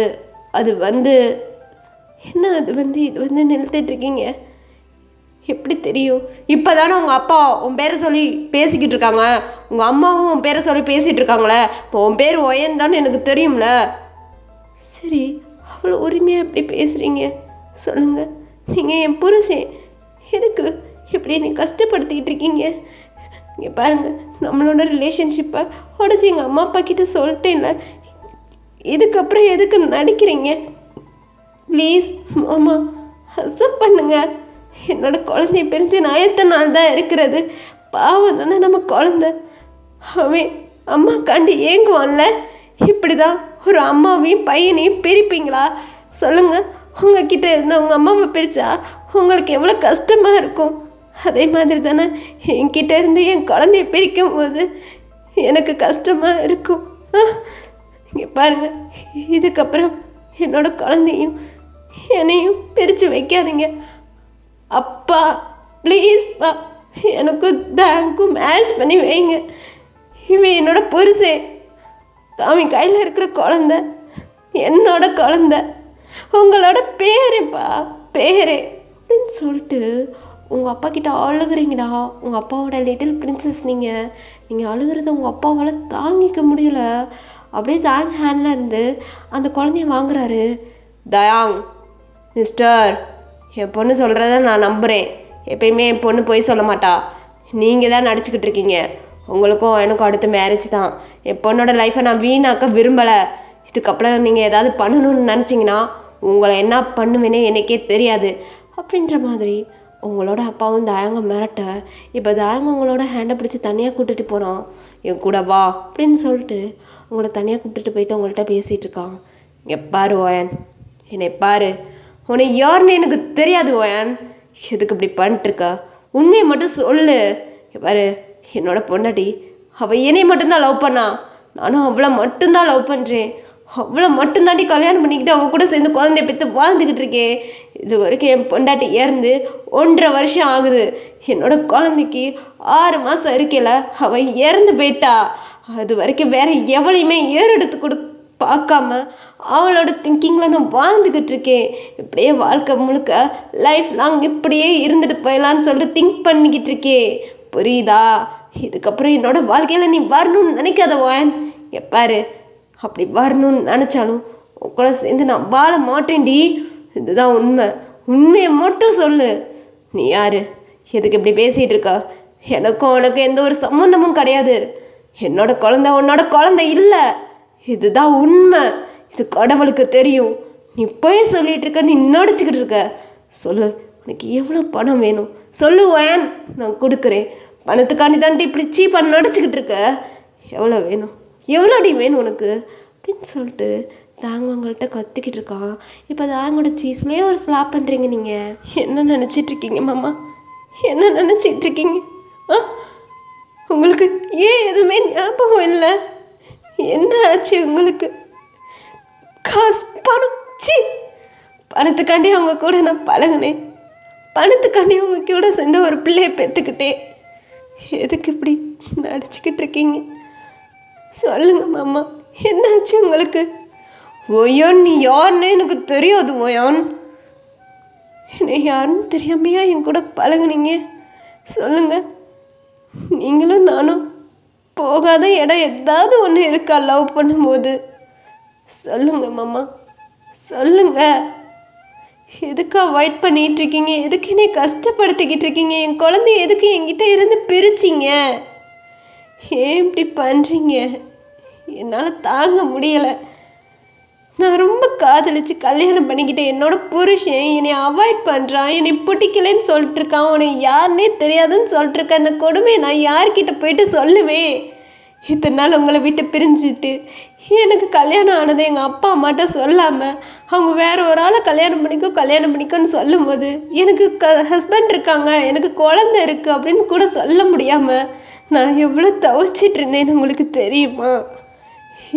என்ன இது நிறுத்திட்டுருக்கீங்க? எப்படி தெரியும்? இப்போ தானே உங்கள் அப்பா உன் பேரை சொல்லி பேசிக்கிட்டு இருக்காங்க, உங்கள் அம்மாவும் உன் பேரை சொல்லி பேசிகிட்டு இருக்காங்களே, இப்போ உன் பேர் ஒயன் தானே எனக்கு தெரியும்ல. சரி, அவ்வளோ உரிமையாக எப்படி பேசுகிறீங்க சொல்லுங்கள்? நீங்கள் என் புருஷன், எதுக்கு எப்படி என்னை கஷ்டப்படுத்திக்கிட்டு இருக்கீங்க? இங்கே பாருங்கள், நம்மளோட ரிலேஷன்ஷிப்பை உடச்சி எங்கள் அம்மா அப்பா கிட்ட சொல்லிட்டேன்ல, இதுக்கப்புறம் எதுக்கு நடிக்கிறீங்க? ப்ளீஸ் மாமா, அக்செப்ட் பண்ணுங்க. என்னோட குழந்தைய பிரிஞ்சு நான் எத்தனை நாள் தான் இருக்கிறது? பாவம் தானே நம்ம குழந்தை. அவன் அம்மா காண்டி ஏங்குவான்ல. இப்படி தான் ஒரு அம்மாவையும் பையனையும் பிரிப்பீங்களா சொல்லுங்கள்? உங்ககிட்ட இருந்து உங்கள் அம்மாவை பிரித்தா உங்களுக்கு எவ்வளோ கஷ்டமாக இருக்கும். அதே மாதிரி தானே என்கிட்ட இருந்து என் குழந்தைய பிரிக்கும் போது எனக்கு கஷ்டமாக இருக்கும். இங்கே பாருங்கள், இதுக்கப்புறம் என்னோட குழந்தையும் என்னையும் பிரித்து வைக்காதீங்க. அப்பா ப்ளீஸ்ப்பா, எனக்கு தாங்கும் மேட்ச் பண்ணி வைங்க. இவன் என்னோட புருஷன், அவன் கையில் இருக்கிற குழந்த என்னோட குழந்த, உங்களோட பேருப்பா, பேரு அப்படின்னு சொல்லிட்டு உங்கள் அப்பா கிட்ட அழுகுறீங்கடா. உங்கள் அப்பாவோட லிட்டில் பிரின்சஸ் நீங்கள் அழுகிறத உங்கள் அப்பாவால் தாங்கிக்க முடியல. அப்படியே தாங் ஹேண்டில் இருந்து அந்த குழந்தைய வாங்குறாரு. தயாங் மிஸ்டர், என் பொண்ணு சொல்கிறத நான் நம்புகிறேன். எப்பயுமே என் பொண்ணு போய் சொல்ல மாட்டா. நீங்கள் தான் நடிச்சுக்கிட்டு இருக்கீங்க. உங்களுக்கும் எனக்கும் அடுத்த மேரேஜ் தான். என் பொண்ணோட லைஃப்பை நான் வீணாக்க விரும்பலை. இதுக்கப்புறம் நீங்கள் ஏதாவது பண்ணணும்னு நினச்சிங்கன்னா உங்களை என்ன பண்ணுவேனே எனக்கே தெரியாது அப்படின்ற மாதிரி உங்களோட அப்பாவும் தாயங்க மிரட்ட, இப்போ தாயங்க உங்களோட ஹேண்டை பிடிச்சி தனியாக கூட்டிகிட்டு போகிறான். என் கூட வா அப்படின்னு சொல்லிட்டு உங்களை தனியாக கூப்பிட்டுட்டு போயிட்டு உங்கள்கிட்ட பேசிகிட்டு இருக்கான். இங்கே பாரு ஓயன், என்னை பாரு, உன்னை யாருன்னு எனக்கு தெரியாது ஓயன், எதுக்கு இப்படி பண்ணிட்டுருக்க, உண்மையை மட்டும் சொல்லு. பாரு, என்னோட பொண்டாட்டி அவள் என்னை மட்டும்தான் லவ் பண்ணா, நானும் அவளை மட்டும்தான் லவ் பண்ணுறேன், அவ்வளோ மட்டும்தாண்டி கல்யாணம் பண்ணிக்கிட்டு அவள் கூட சேர்ந்து குழந்தைய பெற்று வாழ்ந்துக்கிட்டு இருக்கேன். இது வரைக்கும் என் பொண்டாட்டி இறந்து 1.5 வருஷம் ஆகுது. என்னோட குழந்தைக்கு 6 மாதம் இருக்கையில் அவள் இறந்து போயிட்டா. அது வரைக்கும் வேற எவளையுமே ஏறெடுத்து பார்க்காம அவளோட திங்கிங்கில் நான் வாழ்ந்துக்கிட்டு இருக்கேன். இப்படியே வாழ்க்கை முழுக்க லைஃப் லாங் இப்படியே இருந்துட்டு போயிடலான்னு சொல்லிட்டு திங்க் பண்ணிக்கிட்டு இருக்கேன். புரியுதா? இதுக்கப்புறம் என்னோட வாழ்க்கையில் நீ வரணும்னு நினைக்காத ஓயன். பாரு, அப்படி வரணும்னு நினச்சாலும் உங்களை சேர்ந்து நான் வாழ மாட்டேன்டி. இதுதான் உண்மை, உண்மையை மட்டும் சொல்லு. நீ யாரு, எதுக்கு இப்படி பேசிகிட்டு இருக்கா? எனக்கும் உனக்கு எந்த ஒரு சம்மந்தமும் கிடையாது. என்னோட குழந்தை உன்னோட குழந்தை இல்லை. இதுதான் உண்மை, இது கடவுளுக்கு தெரியும். நீ போய் சொல்லிட்டு இருக்க, நீ நடிச்சுக்கிட்டு இருக்க. சொல்லு, உனக்கு எவ்வளோ பணம் வேணும் சொல்லு ஓயன், நான் கொடுக்குறேன். பணத்துக்காண்டி தாண்டி இப்படி சீப்பாக நடிச்சுக்கிட்டு இருக்க. எவ்வளோ வேணும், எவ்வளோடி வேணும் உனக்கு அப்படின்னு சொல்லிட்டு தாங்கவங்கள்ட்ட கத்திக்கிட்டு இருக்கான். இப்போ தாங்கோட சீஸ்லேயே ஒரு ஸ்லாப் பண்ணுறீங்க. நீங்கள் என்ன நினச்சிட்ருக்கீங்க மாமா, என்ன நினச்சிட்டு இருக்கீங்க? உங்களுக்கு ஏன் எதுவுமே ஞாபகம் இல்லை? என்ன ஆச்சு உங்களுக்கு? காசு, பணம், சி பணத்துக்காண்டி அவங்க கூட நான் பழகினேன், பணத்துக்காண்டி அவங்க கூட சேர்ந்து ஒரு பிள்ளையை பெற்றுக்கிட்டேன். எதுக்கு இப்படி நடிச்சுக்கிட்டு இருக்கீங்க? சொல்லுங்க மாமா, என்னாச்சு உங்களுக்கு? ஓயான், நீ யாருன்னு எனக்கு தெரியாது ஓயான். என்னை யாருன்னு தெரியாமையா என் கூட பழகுனீங்க? சொல்லுங்க, நீங்களும் நானும் போகாத இடம் ஏதாவது ஒன்று இருக்கா லவ் பண்ணும்போது? சொல்லுங்க மாமா, சொல்லுங்க. எதுக்கு அவாய்ட் பண்ணிட்டு இருக்கீங்க? எதுக்கு என்னை கஷ்டப்படுத்திக்கிட்டு இருக்கீங்க? என் குழந்தைய எதுக்கு என்கிட்ட இருந்து பிரிச்சிங்க? ஏன் இப்படி பண்ணுறீங்க? என்னால் தாங்க முடியலை. நான் ரொம்ப காதலிச்சு கல்யாணம் பண்ணிக்கிட்டேன். என்னோட புருஷன் என்னை அவாய்ட் பண்ணுறான், என்னை பிடிக்கலன்னு சொல்லிட்டுருக்கான், உன்னை யாருன்னே தெரியாதுன்னு சொல்லிட்டுருக்கேன். அந்த கொடுமையை நான் யார்கிட்ட போயிட்டு சொல்லுவேன்? இத்தனை நாள் உங்களை விட்டு பிரிஞ்சுட்டு எனக்கு கல்யாணம் ஆனதை எங்கள் அப்பா அம்மாட்ட சொல்லாமல் அவங்க வேற ஒரு ஆளை கல்யாணம் பண்ணிக்கோன்னு சொல்லும்போது எனக்கு ஹஸ்பண்ட் இருக்காங்க, எனக்கு குழந்தை இருக்குது அப்படின்னு கூட சொல்ல முடியாமல் நான் எவ்வளோ தவிச்சிட்டு இருந்தேன்னு உங்களுக்கு தெரியுமா?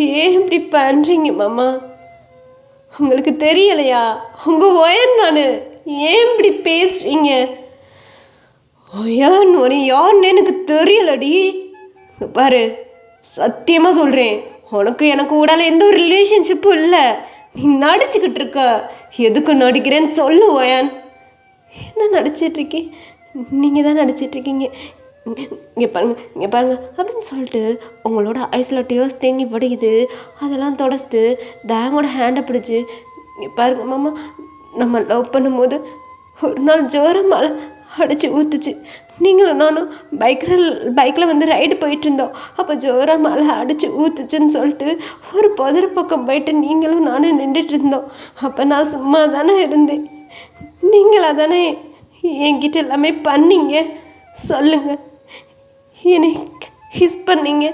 ஏன் இப்படி பண்ணுறீங்க மாமா? உங்களுக்கு தெரியலையா? உங்கள் ஒயன் நான். ஏன் இப்படி பேசுறீங்க? ஒயன் ஒரு யாருன்னு எனக்கு தெரியலடி. பாரு, சத்தியமாக சொல்கிறேன், உனக்கு எனக்கு உடல எந்த ஒரு ரிலேஷன்ஷிப்பும் இல்லை. நீ நடிச்சுக்கிட்டு இருக்க. எதுக்கு நடிக்கிறேன்னு சொல்லு ஒயன். என்ன நடிச்சிட்ருக்கீ? நீங்கள் தான் நடிச்சிட்ருக்கீங்க. இங்கே பாருங்க அப்படின்னு சொல்லிட்டு உங்களோட ஐஸில் டியர்ஸ் தேங்கி வடியுது. அதெல்லாம் தொடச்சிட்டு தாங்கோட ஹேண்டை பிடிச்சி, இங்கே பாருங்க மாமா, நம்ம லவ் பண்ணும்போது ஒரு நாள் ஜோரம் மழை அடித்து ஊற்றுச்சு. நீங்களும் நானும் பைக்கில் வந்து ரைடு போயிட்டு இருந்தோம். அப்போ ஜோரம் மழை அடித்து ஊற்றுச்சுன்னு சொல்லிட்டு ஒரு புதர் பக்கம் போயிட்டு நீங்களும் நானும் நின்றுட்டு இருந்தோம். அப்போ நான் சும்மா தானே இருந்தேன். நீங்களா தானே என்கிட்ட எல்லாமே பண்ணீங்க? சொல்லுங்க. என்னை ஹிஸ் பண்ணீங்க,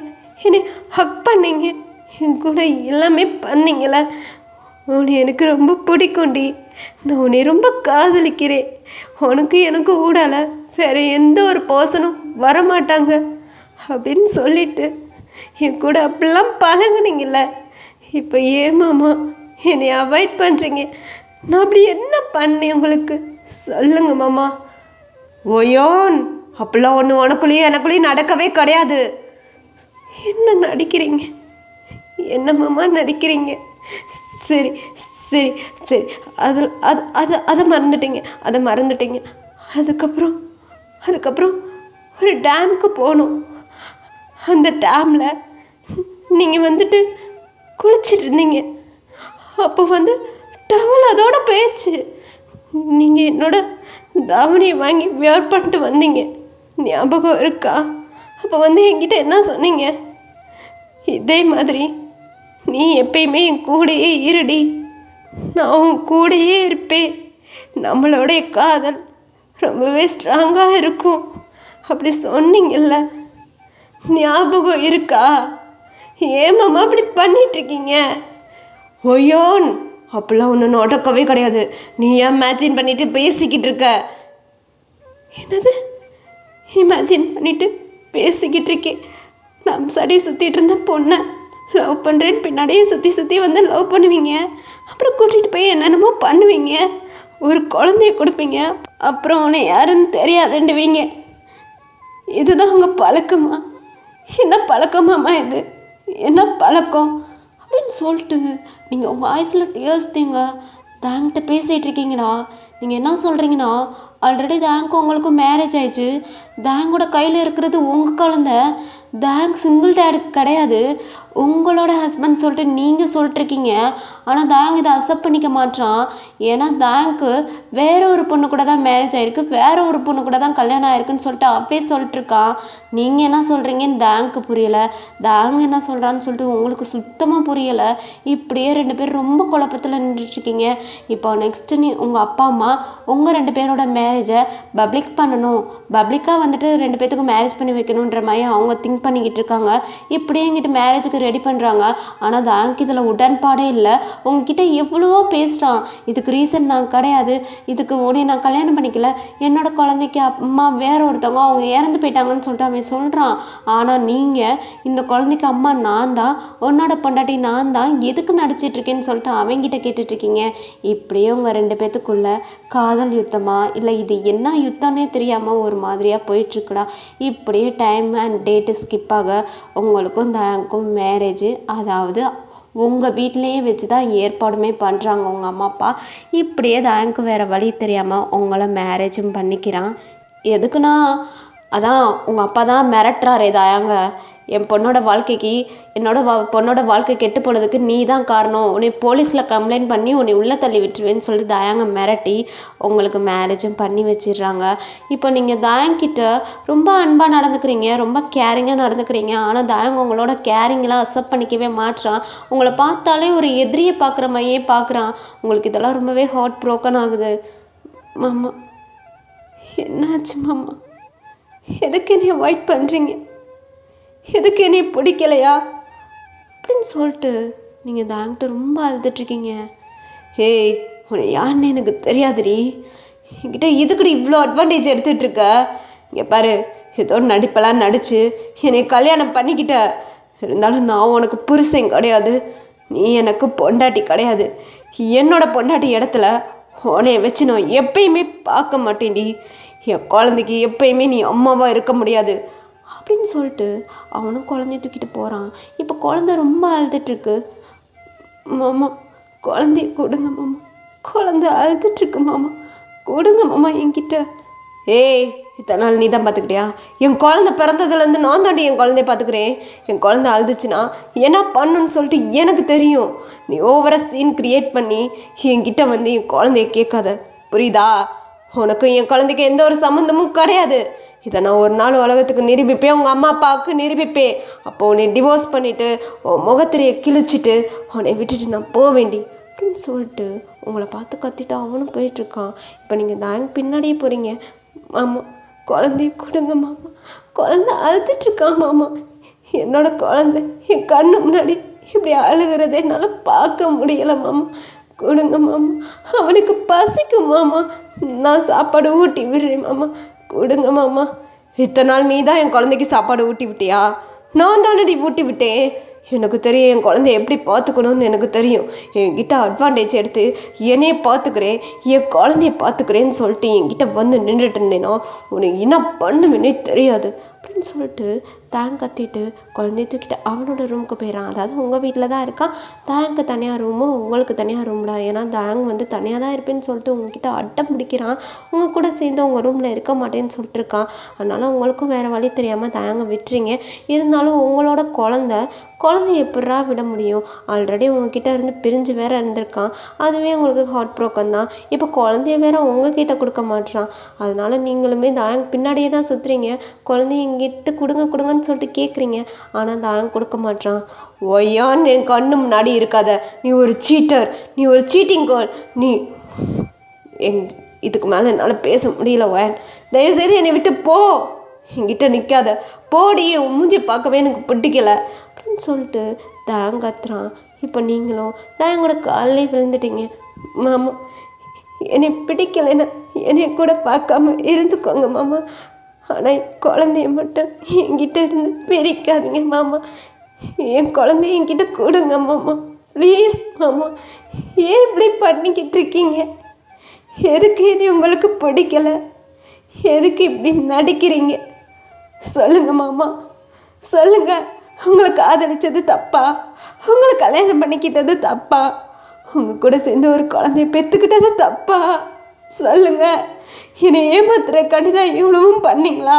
என்னை ஹக் பண்ணீங்க, என் கூட எல்லாமே பண்ணீங்கள. உன்னை எனக்கு ரொம்ப பிடிக்கும்டி. நான் உன்னை ரொம்ப காதலிக்கிறேன். உனக்கு எனக்கு ஊடால வேறு எந்த ஒரு பர்சனும் வரமாட்டாங்க அப்படின்னு சொல்லிட்டு என் கூட அப்படிலாம் பழகுனீங்கள. இப்போ ஏன் மாமா என்னை அவாய்ட் பண்ணுறீங்க? நான் அப்படி என்ன பண்ணேன் உங்களுக்கு? சொல்லுங்க மாமா. ஓயோன், அப்படிலாம் ஒன்று உனக்குள்ளேயும் எனக்குள்ளேயும் நடக்கவே கிடையாது. என்ன நடிக்கிறீங்க? என்ன மாமா நடிக்கிறீங்க? சரி சரி சரி, அதை மறந்துட்டீங்க. அதுக்கப்புறம் ஒரு டேமுக்கு போகணும். அந்த டேமில் நீங்கள் வந்துட்டு குளிச்சிட்டு இருந்தீங்க. அப்போ வந்து டவல் அதோட போயிடுச்சு. நீங்கள் என்னோட தாவணியை வாங்கி வியர் பண்ணிட்டு வந்தீங்க, ஞாபகம் இருக்கா? அப்போ வந்து என்கிட்ட என்ன சொன்னீங்க? இதே மாதிரி நீ எப்பயுமே என் கூடையே இருடி, நான் உன் கூடையே இருப்பேன். நம்மளுடைய காதல் ரொம்பவே ஸ்ட்ராங்காக இருக்கும் அப்படி சொன்னீங்கல்ல, ஞாபகம் இருக்கா? ஏன் மாமா அப்படி பண்ணிட்டுருக்கீங்க? ஒய்யோன், அப்பெல்லாம் ஒன்று நடக்கவே கிடையாது. நீ ஏன் இமேஜின் பண்ணிட்டு பேசிக்கிட்டு இருக்க? என்னது இமேஜின் பண்ணிட்டு பேசிக்கிட்டு இருக்கேன்? நான் சரி சுற்றிட்டு இருந்த பொண்ணை லவ் பண்ணுறேன்னு பின்னாடியே சுற்றி சுற்றி வந்து லவ் பண்ணுவீங்க, அப்புறம் கூட்டிகிட்டு போய் என்னென்னமோ பண்ணுவீங்க, ஒரு குழந்தைய கொடுப்பீங்க, அப்புறம் உன்னை யாருன்னு தெரியாதுண்டுவீங்க. இதுதான் உங்கள் பழக்கமா? என்ன பழக்கமாம்மா இது? என்ன பழக்கம் அப்படின்னு சொல்லிட்டு நீங்கள் உங்கள் வாய்ஸில் பேசுறீங்க. தேங்கிட்ட பேசிகிட்டு இருக்கீங்கடா. நீங்கள் என்ன சொல்கிறீங்கன்னா, ஆல்ரெடி தேங்க்கு உங்களுக்கும் மேரேஜ் ஆயிடுச்சு, தேங்கோட கையில் இருக்கிறது உங்கள் குழந்தை, தேங்க் சிங்கிள் டேடுக்கு கிடையாது, உங்களோட ஹஸ்பண்ட் சொல்லிட்டு நீங்கள் சொல்லிட்டுருக்கீங்க. ஆனால் தேங்க் இதை அக்செப்ட் பண்ணிக்க மாட்டான். ஏன்னா தேங்க்கு வேற ஒரு பொண்ணு கூட தான் மேரேஜ் ஆகிருக்கு, வேற ஒரு பொண்ணு கூட தான் கல்யாணம் ஆயிருக்குன்னு சொல்லிட்டு அப்பவே சொல்லிட்டுருக்கான். நீங்கள் என்ன சொல்கிறீங்கன்னு தேங்க்கு புரியலை, தேங்க் என்ன சொல்கிறான்னு சொல்லிட்டு உங்களுக்கு சுத்தமாக புரியலை. இப்படியே ரெண்டு பேரும் ரொம்ப குழப்பத்தில் நின்றுட்டுருக்கீங்க. இப்போ நெக்ஸ்ட்டு நீ உங்கள் அப்பா அம்மா உங்கள் ரெண்டு பேரோட மேரேஜை பப்ளிக் பண்ணணும், பப்ளிக்காக வந்துட்டு ரெண்டு பேத்துக்கும் மேரேஜ் பண்ணி வைக்கணுன்ற மாதிரி அவங்க திங்க் பண்ணிக்கிட்டு இருக்காங்க. இப்படியே எங்கிட்ட மேரேஜுக்கு ரெடி பண்ணுறாங்க. ஆனால் தேங்க் இதில் உடன்பாடே இல்லை. உங்ககிட்ட எவ்வளவோ பேசுகிறான், இதுக்கு ரீசன் நான் கிடையாது, இதுக்கு உடனே நான் கல்யாணம் பண்ணிக்கல, என்னோட குழந்தைக்கு அம்மா வேற ஒருத்தவங்க அவங்க இறந்து போயிட்டாங்கன்னு சொல்லிட்டு அவன் சொல்கிறான். ஆனால் நீங்கள் இந்த குழந்தைக்கு அம்மா நான் தான், உன்னோட பொண்டாட்டி நான் தான், எதுக்கு நடிச்சிட்ருக்கேன்னு சொல்லிட்டு அவங்கிட்ட கேட்டுட்ருக்கீங்க. இப்படியே உங்கள் ரெண்டு பேத்துக்குள்ள காதல் யுத்தமா இல்லை இது என்ன யுத்தம்னே தெரியாமல் ஒரு மாதிரியாக போயிட்டுருக்குடா. இப்படியே டைம் அண்ட் டேட்டு ஸ்கிப் ஆக உங்களுக்கும் தேங்க்கும் மேரேஜு, அதாவது உங்கள் வீட்டிலையே வச்சு தான் ஏற்பாடுமே பண்ணுறாங்க உங்கள் அம்மா அப்பா. இப்படியே தேங்க்கு வேறு வழி தெரியாமல் உங்களை மேரேஜும் பண்ணிக்கிறான். எதுக்குன்னா அதான் உங்கள் அப்பா தான் மிரட்டுறாரே தாயாங்க, என் பொண்ணோட வாழ்க்கைக்கு பொண்ணோட வாழ்க்கை கெட்டு போனதுக்கு நீ தான் காரணம், உன்னை போலீஸில் கம்ப்ளைண்ட் பண்ணி உன்னை உள்ளே தள்ளி விட்டுருவேன்னு சொல்லிட்டு தயாங்க மிரட்டி உங்களுக்கு மேரேஜும் பண்ணி வச்சிடுறாங்க. இப்போ நீங்கள் தயாங்கிட்ட ரொம்ப அன்பாக நடந்துக்கிறீங்க, ரொம்ப கேரிங்காக நடந்துக்கிறீங்க. ஆனால் தயாங்க உங்களோட கேரிங்கெலாம் அக்செப்ட் பண்ணிக்கவே மாட்றான். உங்களை பார்த்தாலே ஒரு எதிரியை பார்க்குற மாதிரியே பார்க்குறான். உங்களுக்கு இதெல்லாம் ரொம்பவே ஹார்ட் ப்ரோக்கன் ஆகுது. மாமா என்னாச்சு மாமா? எதுக்கு என்னை அவாய்ட் பண்ணுறீங்க? எதுக்கு என்னை பிடிக்கலையா அப்படின்னு சொல்லிட்டு நீங்கள் தேங்க்ட்ட ரொம்ப அழுதுட்ருக்கீங்க. ஏய், உன்னை யாருன்னு எனக்கு தெரியாதுடி, என்கிட்ட இதுக்குடி இவ்வளோ அட்வான்டேஜ் எடுத்துகிட்ருக்க? இங்கே பாரு, ஏதோ நடிப்பெல்லாம் நடித்து என்னை கல்யாணம் பண்ணிக்கிட்ட, இருந்தாலும் நான் உனக்கு புருஷன் கிடையாது, நீ எனக்கு பொண்டாட்டி கிடையாது. என்னோட பொண்டாட்டி இடத்துல உன்னை வச்சு நான் எப்பயுமே பார்க்க மாட்டேன்டி. என் குழந்தைக்கு எப்பயுமே நீ அம்மாவாக இருக்க முடியாது அப்படின்னு சொல்லிட்டு அவனும் குழந்தைய தூக்கிட்டு போகிறான். இப்போ குழந்தை ரொம்ப அழுதுட்டுருக்கு. மாமா குழந்தைய கொடுங்க மாமா, குழந்தை அழுதுட்டுருக்கு மாமா, கொடுங்க மாமா என்கிட்ட. ஏய், இத்தனை நாள் நீ தான் பார்த்துக்கிட்டியா? என் குழந்தை பிறந்ததுலேருந்து நான் தாண்டி என் குழந்தைய பார்த்துக்கிறேன். என் குழந்தை அழுதுச்சுன்னா என்ன பண்ணுன்னு சொல்லிட்டு எனக்கு தெரியும். நீ ஓவராக சீன் க்ரியேட் பண்ணி என்கிட்ட வந்து என் குழந்தைய கேட்காத, புரியுதா? உனக்கு என் குழந்தைக்கு எந்த ஒரு சம்மந்தமும் கிடையாது. இதை நான் ஒரு நாள் உலகத்துக்கு நிரூபிப்பேன், உங்கள் அம்மா அப்பாவுக்கு நிரூபிப்பேன். அப்போ உன்னை டிவோர்ஸ் பண்ணிவிட்டு உன் முகத்திரையை கிழிச்சிட்டு உன்னை விட்டுட்டு நான் போக வேண்டி அப்படின்னு சொல்லிட்டு உங்களை பார்த்து கத்திட்டு அவனும் போயிட்டுருக்கான். இப்போ நீங்கள் தேங்க் பின்னாடியே போகிறீங்க. மாமா குழந்தைய கொடுங்க மாமா, குழந்தை அழுதுட்ருக்கான் மாமா, என்னோட குழந்தை என் கண்ணு முன்னாடி இப்படி அழுகிறத என்னால் பார்க்க முடியலை மாமா, கொடுங்க மாமா, அவனுக்கு பசிக்கும் மாமா, நான் சாப்பாடு ஊட்டி விடுறேன் மாமா, கொடுங்க மாமா. இத்தனை நாள் நீ தான் என் குழந்தைக்கு சாப்பாடு ஊட்டி விட்டியா? நான் தானடி ஊட்டி விட்டேன். எனக்கு தெரியும் என் குழந்தைய எப்படி பார்த்துக்கணும்னு எனக்கு தெரியும். என்கிட்ட அட்வான்டேஜ் எடுத்து என்னையே பார்த்துக்கிறேன், என் குழந்தைய பார்த்துக்கிறேன்னு சொல்லிட்டு என்கிட்ட வந்து நின்றுட்டு இருந்தேன்னா உனக்கு என்ன பண்ணுவேன்னே தெரியாது அப்படின்னு சொல்லிட்டு தேங்க் கத்திட்டு குழந்தைய தூக்கிட்டு அவனோட ரூமுக்கு போயிடறான். அதாவது உங்கள் வீட்டில் தான் இருக்கான், தேங்க்கு தனியாக ரூமும் உங்களுக்கு தனியாக ரூம்ல. ஏன்னா தேங்க் வந்து தனியாக தான் இருப்பேன்னு சொல்லிட்டு உங்ககிட்ட அட்டம் பிடிக்கிறான். உங்கள் கூட சேர்ந்து உங்கள் ரூமில் இருக்க மாட்டேன்னு சொல்லிட்டு இருக்கான். அதனால் உங்களுக்கும் வேறு வழி தெரியாமல் தேங்க விட்டுறீங்க. இருந்தாலும் உங்களோட குழந்தைய எப்படா விட முடியும்? ஆல்ரெடி உங்ககிட்ட இருந்து பிரிஞ்சு வேற இருந்திருக்கான், அதுவே உங்களுக்கு ஹார்ட் ப்ரோக்கன் தான். இப்போ குழந்தைய வேற உங்ககிட்ட கொடுக்க மாட்டான். அதனால நீங்களுமே தேங்க் பின்னாடியே தான் சுற்றுறீங்க. குழந்தைய எங்கிட்ட கொடுங்கன்னு சொல்லிட்டு கேட்குறீங்க, ஆனால் தேங்க் கொடுக்க மாட்டான். ஒய்யான்னு என் கண்ணு முன்னாடி இருக்காத, நீ ஒரு சீட்டர், நீ ஒரு சீட்டிங் கேர்ள், நீ இதுக்கு மேலே என்னால் பேச முடியல ஒயன். தயவுசெய்து என்னை விட்டு போ, என்கிட்ட நிற்காத, போடி, உன் மூஞ்சி பார்க்கவே எனக்கு பிடிக்கல அப்படின்னு சொல்லிட்டு தயாங் கத்துறான். இப்போ நீங்களும் தயாங்கோட காலிலே விழுந்துட்டீங்க. மாமா, என்னை பிடிக்கலைன்னா என்னை கூட பார்க்காம இருந்துக்கோங்க மாமா. ஆனால் குழந்தைய மட்டும் என்கிட்ட இருந்து பிரிக்காதீங்க மாமா. என் குழந்தைய என்கிட்ட கொடுங்க மாமா, ப்ளீஸ் மாமா. ஏன் இப்படி பண்ணிக்கிட்டு இருக்கீங்க? எதுக்கு இது உங்களுக்கு பிடிக்கல? எதுக்கு இப்படி நடிக்கிறீங்க? சொல்லுங்க மாமா, சொல்லுங்க. உங்களை காதலிச்சது தப்பா? உங்களை கல்யாணம் பண்ணிக்கிட்டது தப்பா? உங்கள் கூட சேர்ந்து ஒரு குழந்தைய பெற்றுக்கிட்டது தப்பா? சொல்லுங்க. என்னை ஏமாத்துற கடிதம் இவ்வளவும் பண்ணிங்களா?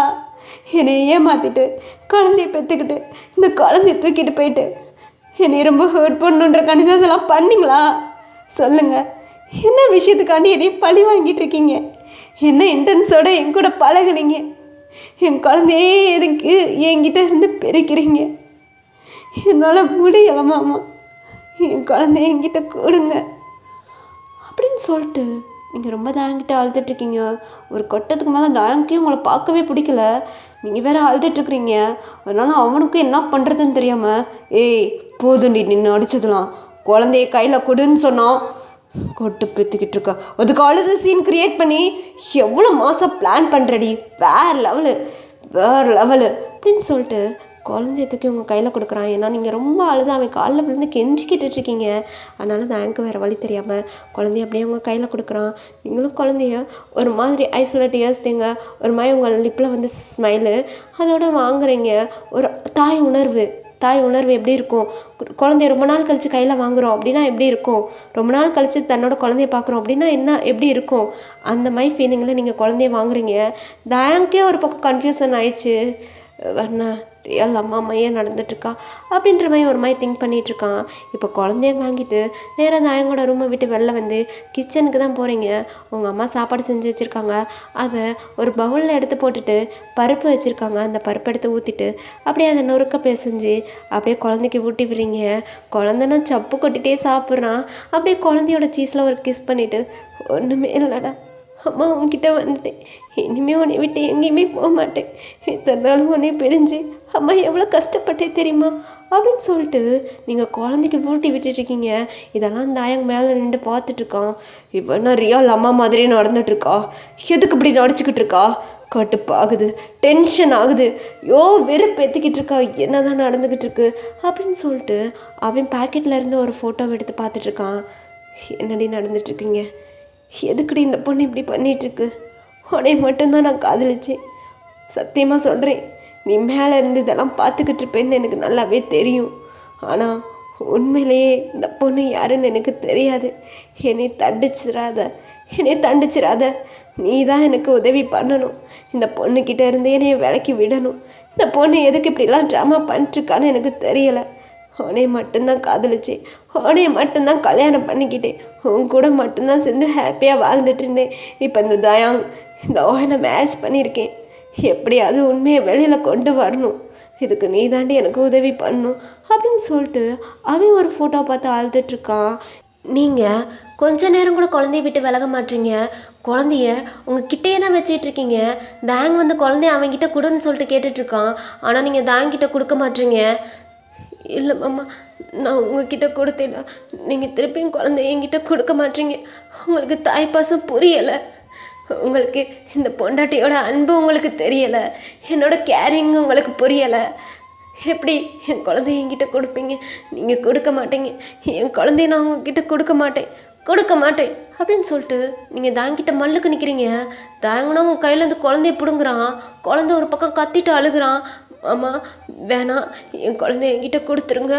என்னை ஏமாற்றிட்டு குழந்தைய பெற்றுக்கிட்டு இந்த குழந்தைய தூக்கிட்டு போயிட்டு என்னை ரொம்ப ஹர்ட் பண்ணுன்ற கடிதம் இதெல்லாம் பண்ணிங்களா? சொல்லுங்க. என்ன விஷயத்துக்காண்டி என்னையும் பழி வாங்கிட்டு இருக்கீங்க? என்ன இன்டென்ஸோட என் கூட பழகுனீங்க? என் குழந்தையே எதுக்கு என்கிட்ட இருந்து பிரிக்கிறீங்க? என்னால் முடியலை மாமா, என் குழந்தைய என்கிட்ட கொடுங்க அப்படின்னு சொல்லிட்டு நீங்கள் ரொம்ப தாங்கிட்ட அழுதுட்ருக்கீங்க. ஒரு கட்டத்துக்கு மேலே தாங்கியும் உங்களை பார்க்கவே பிடிக்கல. நீங்கள் வேறு அழுதுட்ருக்குறீங்க. அதனால அவனுக்கும் என்ன பண்ணுறதுன்னு தெரியாமல், ஏய் போதுண்டி நின்று அடிச்சதுலாம், குழந்தைய கையில் கொடுன்னு சொன்னான். கொட்டு பெற்றுக்கிட்டு இருக்கா. அதுக்கு அழுது சீன் க்ரியேட் பண்ணி எவ்வளோ மாதம் பிளான் பண்ணுறடி, வேறு லெவலு அப்படின்னு சொல்லிட்டு குழந்தைய தூக்கி உங்கள் கையில் கொடுக்குறான். ஏன்னா நீங்கள் ரொம்ப அழுது அவன் காலில் விழுந்து கெஞ்சிக்கிட்டு இருக்கீங்க. அதனால தாங்க்கு வேறு வழி தெரியாமல் குழந்தைய அப்படியே உங்கள் கையில் கொடுக்குறான். நீங்களும் குழந்தைய ஒரு மாதிரி ஐசோலேட் யோசித்தீங்க. ஒரு மாதிரி உங்கள் லிப்பில் வந்து ஸ்மைலு அதோட வாங்குறீங்க. ஒரு தாய் உணர்வு எப்படி இருக்கும்? குழந்தைய ரொம்ப நாள் கழித்து கையில் வாங்குகிறோம் அப்படின்னா எப்படி இருக்கும்? ரொம்ப நாள் கழித்து தன்னோட குழந்தைய பார்க்குறோம் அப்படின்னா எப்படி இருக்கும்? அந்த மாதிரி ஃபீலிங்கில் நீங்கள் குழந்தைய வாங்குறீங்க. தாங்க்கே ஒரு பக்கம் கன்ஃபியூஷன் ஆயிடுச்சு. வர்ணா ரியல் அம்மா மையம் நடந்துட்டுருக்கா அப்படின்ற மாதிரி ஒரு மாதிரி திங்க் பண்ணிகிட்ருக்கான். இப்போ குழந்தைய வாங்கிட்டு நேராக தாயங்கோட ரூமை விட்டு வெளில வந்து கிச்சனுக்கு தான் போகிறீங்க. உங்கள் அம்மா சாப்பாடு செஞ்சு வச்சுருக்காங்க. அதை ஒரு பவுலில் எடுத்து போட்டுட்டு பருப்பு வச்சுருக்காங்க. அந்த பருப்பு எடுத்து ஊற்றிட்டு அப்படியே அதை நொறுக்க பிசைஞ்சு அப்படியே குழந்தைக்கு ஊட்டி விடுறீங்க. குழந்தைன்னா சப்பு கொட்டிகிட்டே சாப்பிட்றான். அப்படியே குழந்தையோட சீஸில் ஒரு கிஸ் பண்ணிவிட்டு, ஒன்றுமே இல்லைடா அம்மா, உன்கிட்ட வந்துட்டேன், இனிமேல் உன்னை விட்டு எங்கேயுமே போக மாட்டேன், இத்தனை நாளும் உன்னை பிரிஞ்சு அம்மா எவ்வளோ கஷ்டப்பட்டே தெரியுமா அப்படின்னு சொல்லிட்டு நீங்கள் குழந்தைக்கு ஊட்டி விட்டுட்ருக்கீங்க. இதெல்லாம் தாயங்க மேலே நின்று பார்த்துட்ருக்கான். இப்போ நான் ரியல் அம்மா மாதிரியே நடந்துகிட்ருக்கா, எதுக்கு இப்படி நடிச்சுக்கிட்டு இருக்கா? கட்டுப்பாகுது, டென்ஷன் ஆகுது, வெறுப்பேற்றிக்கிட்டு இருக்கா, என்ன தான் நடந்துக்கிட்டு இருக்கு அப்படின்னு சொல்லிட்டு அவன் பாக்கெட்டில் இருந்து ஒரு ஃபோட்டோவை எடுத்து பார்த்துட்ருக்கான். என்னடி நடந்துட்டுருக்கீங்க? எதுக்குடி இந்த பொண்ணு இப்படி பண்ணிகிட்ருக்கு? உன்னை மட்டும்தான் நான் காதலிச்சேன். சத்தியமாக சொல்கிறேன், நீ மேலே இருந்து இதெல்லாம் பார்த்துக்கிட்டு இருப்பேன்னு எனக்கு நல்லாவே தெரியும். ஆனால் உண்மையிலேயே இந்த பொண்ணு யாருன்னு எனக்கு தெரியாது. என்னை தண்டிச்சிடாத. நீ தான் எனக்கு உதவி பண்ணணும். இந்த பொண்ணுக்கிட்ட இருந்து என்னைய விலக்கி விடணும். இந்த பொண்ணு எதுக்கு இப்படிலாம் ட்ராமா பண்ணிட்டுருக்கான்னு எனக்கு தெரியலை. உன்னை மட்டும்தான் காதலிச்சேன், உன்னை மட்டும்தான் கல்யாணம் பண்ணிக்கிட்டேன், உன் கூட மட்டும்தான் சேர்ந்து ஹாப்பியாக வாழ்ந்துட்டு இருந்தேன். இப்போ இந்த ஓயனை மேட்ச் பண்ணியிருக்கேன். எப்படியாவது உண்மையை வெளியில் கொண்டு வரணும். இதுக்கு நீ தாண்டி எனக்கு உதவி பண்ணணும் அப்படின்னு சொல்லிட்டு அவன் ஒரு ஃபோட்டோ பார்த்து அழுதுட்ருக்கான். நீங்கள் கொஞ்ச நேரம் கூட குழந்தைய விட்டு விலக மாட்டீங்க. குழந்தைய உங்கள் கிட்டே தான் வச்சிட்ருக்கீங்க. தாங் வந்து குழந்தைய அவன்கிட்ட கொடுன்னு சொல்லிட்டு கேட்டுட்ருக்கான். ஆனால் நீங்கள் தாங்கிட்ட கொடுக்க மாட்டீங்க. இல்லை மாமா, நான் உங்ககிட்ட கொடுத்தேன்னா நீங்கள் திருப்பியும் குழந்தைய என்கிட்ட கொடுக்க மாட்டீங்க. உங்களுக்கு தாய்ப்பாசம் புரியலை. உங்களுக்கு இந்த பொண்டாட்டியோட அன்பு உங்களுக்கு தெரியலை. என்னோட கேரிங் உங்களுக்கு புரியலை. எப்படி என் குழந்தைய என்கிட்ட கொடுப்பீங்க? நீங்கள் கொடுக்க மாட்டீங்க. என் குழந்தைய நான் உங்ககிட்ட கொடுக்க மாட்டேன் அப்படின்னு சொல்லிட்டு நீங்கள் தாங்கிட்ட மல்லுக்கு நிற்கிறீங்க. தாங்கன்னா உங்கள் கையில் இந்த குழந்தைய பிடுங்குறான். குழந்தை ஒரு பக்கம் கத்திட்டு அழுகுறான். மாமா வேணாம், என் குழந்தைய என்கிட்ட கொடுத்துருங்க.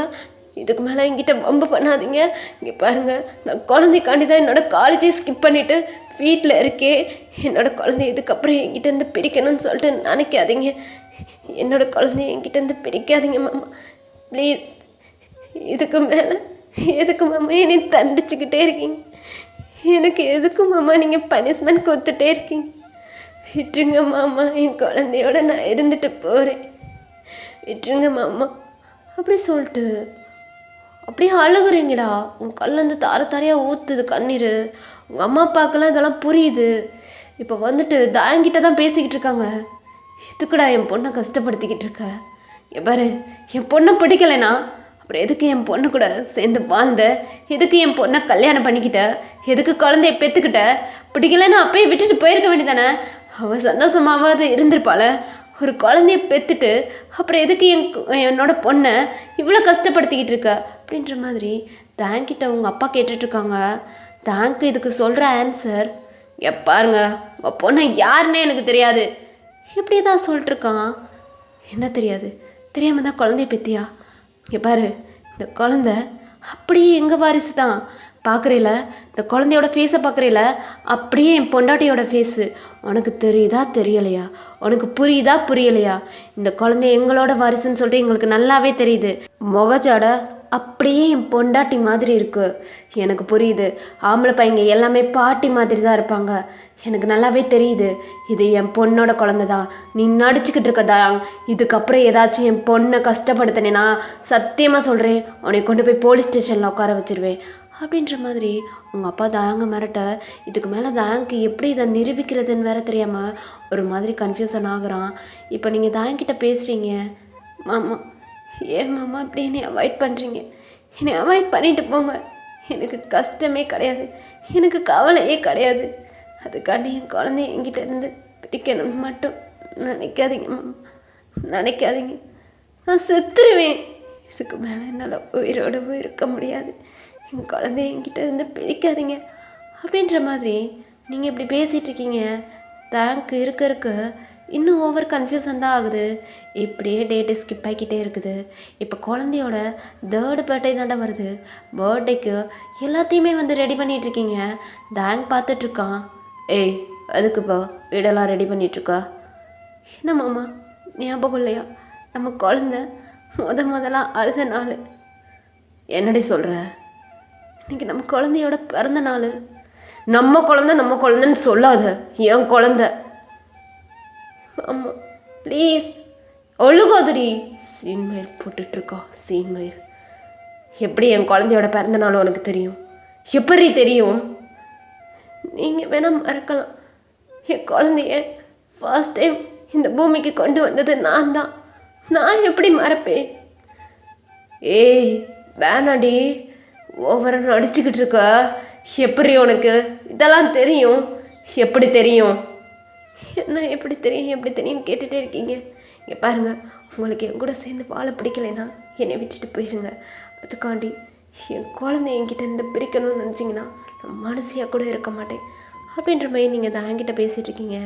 இதுக்கு மேலே என்கிட்ட வம்பு பண்ணாதீங்க. இங்கே பாருங்கள், நான் குழந்தைக்காண்டி தான் என்னோடய காலேஜை ஸ்கிப் பண்ணிவிட்டு வீட்டில் இருக்கேன். என்னோடய குழந்தைய இதுக்கப்புறம் என்கிட்டேருந்து பிரிக்கணும்னு சொல்லிட்டு நினைக்காதீங்க. என்னோடய குழந்தைய என்கிட்டேருந்து பிரிக்காதீங்க மாமா, ப்ளீஸ். இதுக்கு மேலே எதுக்கு மாமா என்னை தண்டிச்சுக்கிட்டே இருக்கீங்க? எனக்கு எதுக்கு மாமா நீங்கள் பனிஷ்மெண்ட் கொடுத்துட்டே இருக்கீங்க? விட்டுருங்க மாமா, என் குழந்தையோட நான் இருந்துட்டு போகிறேன். விட்டுருங்க மாமா அப்படி சொல்லிட்டு அப்படியே அழுகுறீங்கடா. உங்கள் கல்லேருந்து தார தாரையாக ஊற்றுது கண்ணீர். உங்கள் அம்மா அப்பாவுக்கெல்லாம் இதெல்லாம் புரியுது. இப்போ வந்துட்டு தாயங்கிட்ட தான் பேசிக்கிட்டு இருக்காங்க. எதுக்குடா என் பொண்ணை கஷ்டப்படுத்திக்கிட்டு இருக்க? பாரு, என் பொண்ணை பிடிக்கலைனா அப்புறம் எதுக்கு என் பொண்ணு கூட சேர்ந்து வாழ்ந்த? எதுக்கு என் பொண்ணை கல்யாணம் பண்ணிக்கிட்ட? எதுக்கு குழந்தைய பெற்றுக்கிட்ட? பிடிக்கலைன்னா அப்பயே விட்டுட்டு போயிருக்க வேண்டியதானே? அவள் சந்தோஷமாவது இருந்திருப்பாள. ஒரு குழந்தைய பெற்றுட்டு அப்புறம் எதுக்கு என்னோட பொண்ணை இவ்வளோ கஷ்டப்படுத்திக்கிட்டு இருக்க அப்படின்ற மாதிரி தேங்க்கிட்ட உங்கள் அப்பா கேட்டுட்ருக்காங்க. தேங்க் இதுக்கு சொல்கிற ஆன்சர், பாருங்க உங்கள் பொண்ணை யாருன்னே எனக்கு தெரியாது. இப்படி தான் சொல்லிட்டுருக்கான். என்ன தெரியாது? தெரியாமல் தான் குழந்தைய பெற்றியா? பாரு, இந்த குழந்த அப்படியே எங்கள் வாரிசு தான். பார்க்குறீல, இந்த குழந்தையோட ஃபேஸை பார்க்குறீல, அப்படியே என் பொண்டாட்டியோட ஃபேஸு. உனக்கு தெரியுதா தெரியலையா? உனக்கு புரியுதா புரியலையா? இந்த குழந்தை எங்களோட வாரிசுன்னு சொல்லிட்டு எங்களுக்கு நல்லாவே தெரியுது. முகஜாட அப்படியே என் பொண்டாட்டி மாதிரி இருக்குது. எனக்கு புரியுது. ஆம்பளை பையங்க எல்லாமே பாட்டி மாதிரி தான் இருப்பாங்க. எனக்கு நல்லாவே தெரியுது. இது என் பொண்ணோட குழந்தை தான். நீ நடிச்சுக்கிட்டு இருக்கதா? இதுக்கப்புறம் ஏதாச்சும் என் பொண்ணை கஷ்டப்படுத்தினேன்னா சத்தியமாக சொல்கிறேன், உன்னை கொண்டு போய் போலீஸ் ஸ்டேஷனில் உட்கார வச்சிருவேன் அப்படின்ற மாதிரி உங்கள் அப்பா தாங்க மிரட்ட, இதுக்கு மேலே தாங்க்கு எப்படி இதை நிரூபிக்கிறதுன்னு வேற தெரியாமல் ஒரு மாதிரி கன்ஃபியூஷன் ஆகுறான். இப்போ நீங்கள் தாங்கிட்ட பேசுகிறீங்க. மாமா, ஏன் மாமா இப்படி என்னை அவாய்ட் பண்ணுறீங்க? என்னை அவாய்ட் பண்ணிட்டு போங்க. எனக்கு கஷ்டமே கிடையாது, எனக்கு கவலையே கிடையாது. அதுக்காண்டி என் குழந்தைய என்கிட்ட இருந்து பிடிக்கணும்னு மட்டும் நினைக்காதீங்க மாமா, நினைக்காதீங்க. நான் செத்துருவேன். இதுக்கு மேலே என்னால் உயிரோடவும் இருக்க முடியாது. என் குழந்தைய என்கிட்ட இருந்து பிரிக்காதீங்க அப்படின்ற மாதிரி நீங்கள் இப்படி பேசிகிட்ருக்கீங்க. தேங்க் இருக்க இன்னும் ஓவர் கன்ஃபியூஷன் தான் ஆகுது. இப்படியே டேட்டு ஸ்கிப் ஆகிக்கிட்டே இருக்குது. இப்போ குழந்தையோட 3rd பர்த்டே தாண்டா வருது. பர்த்டேக்கு எல்லாத்தையுமே வந்து ரெடி பண்ணிகிட்ருக்கீங்க. தேங்க் பார்த்துட்ருக்கான். ஏய், அதுக்குப்பா வீடெல்லாம் ரெடி பண்ணிகிட்ருக்கா? என்ன மாமா ஞாபகம் இல்லையா? நம்ம குழந்த முதலாக அழுத நாள். என்னடி சொல்கிற? இன்னைக்கு நம்ம குழந்தையோட பிறந்த நாள். நம்ம குழந்தைன்னு சொல்லாத. என் குழந்த. ஆமாம், ப்ளீஸ் ஒழுகாதடி. சீன்மயிர் போட்டுட்ருக்கா, சீன்மயிர். எப்படி என் குழந்தையோட பிறந்த நாள் உனக்கு தெரியும்? எப்படி தெரியும்? நீங்கள் வேணால் மறக்கலாம். என் குழந்தைய ஃபர்ஸ்ட் டைம் இந்த பூமிக்கு கொண்டு வந்தது நான் தான். நான் எப்படி மறப்பேன்? ஏய் வேணாடி, ஓவராக நடிச்சுக்கிட்டு இருக்க. எப்படி உனக்கு இதெல்லாம் தெரியும்? எப்படி தெரியும்? என்ன எப்படி தெரியும் கேட்டுகிட்டே இருக்கீங்க. இங்கே பாருங்கள், உங்களுக்கு என் கூட சேர்ந்து வாழ பிடிக்கலைன்னா என்னை விட்டுட்டு போயிடுங்க. அதுக்காண்டி என் குழந்தை என்கிட்ட இருந்து பிரிக்கணும்னு நினச்சிங்கன்னா நான் மனசியாக கூட இருக்க மாட்டேன் அப்படின்ற மாதிரி நீங்கள் தேங்கிட்ட பேசிகிட்டு இருக்கீங்க.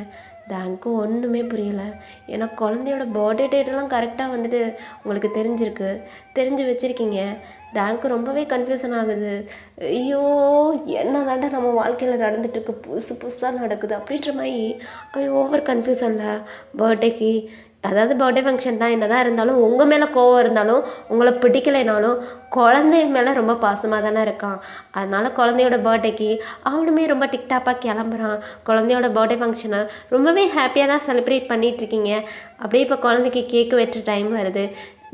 தேங்க்கும் ஒன்றுமே புரியலை. ஏன்னா குழந்தையோட பர்த்டே டேட்டெல்லாம் கரெக்டாக வந்துட்டு உங்களுக்கு தெரிஞ்சு வச்சுருக்கீங்க. தேங்க்கு ரொம்பவே கன்ஃபியூஷன் ஆகுது. ஐயோ, என்ன தாண்டா நம்ம வாழ்க்கையில் நடந்துட்டுருக்கு, புதுசாக நடக்குது அப்படின்ற மாதிரி அவன் ஓவர் கன்ஃபியூஷனில் பர்த்டேக்கு, அதாவது பர்த்டே ஃபங்க்ஷன் தான், என்ன தான் இருந்தாலும் உங்கள் மேலே கோவம் இருந்தாலும் உங்களை பிடிக்கலைனாலும் குழந்தை மேலே ரொம்ப பாசமாக தானே இருக்கான். அதனால் குழந்தையோட பர்த்டேக்கு அவனுமே ரொம்ப டிக்டாப்பாக கிளம்புறான். குழந்தையோட பர்த்டே ஃபங்க்ஷனை ரொம்பவே ஹாப்பியாக தான் செலிப்ரேட் பண்ணிகிட்ருக்கீங்க. அப்படியே இப்போ குழந்தைக்கு கேக்கு வெட்டுற டைம் வருது.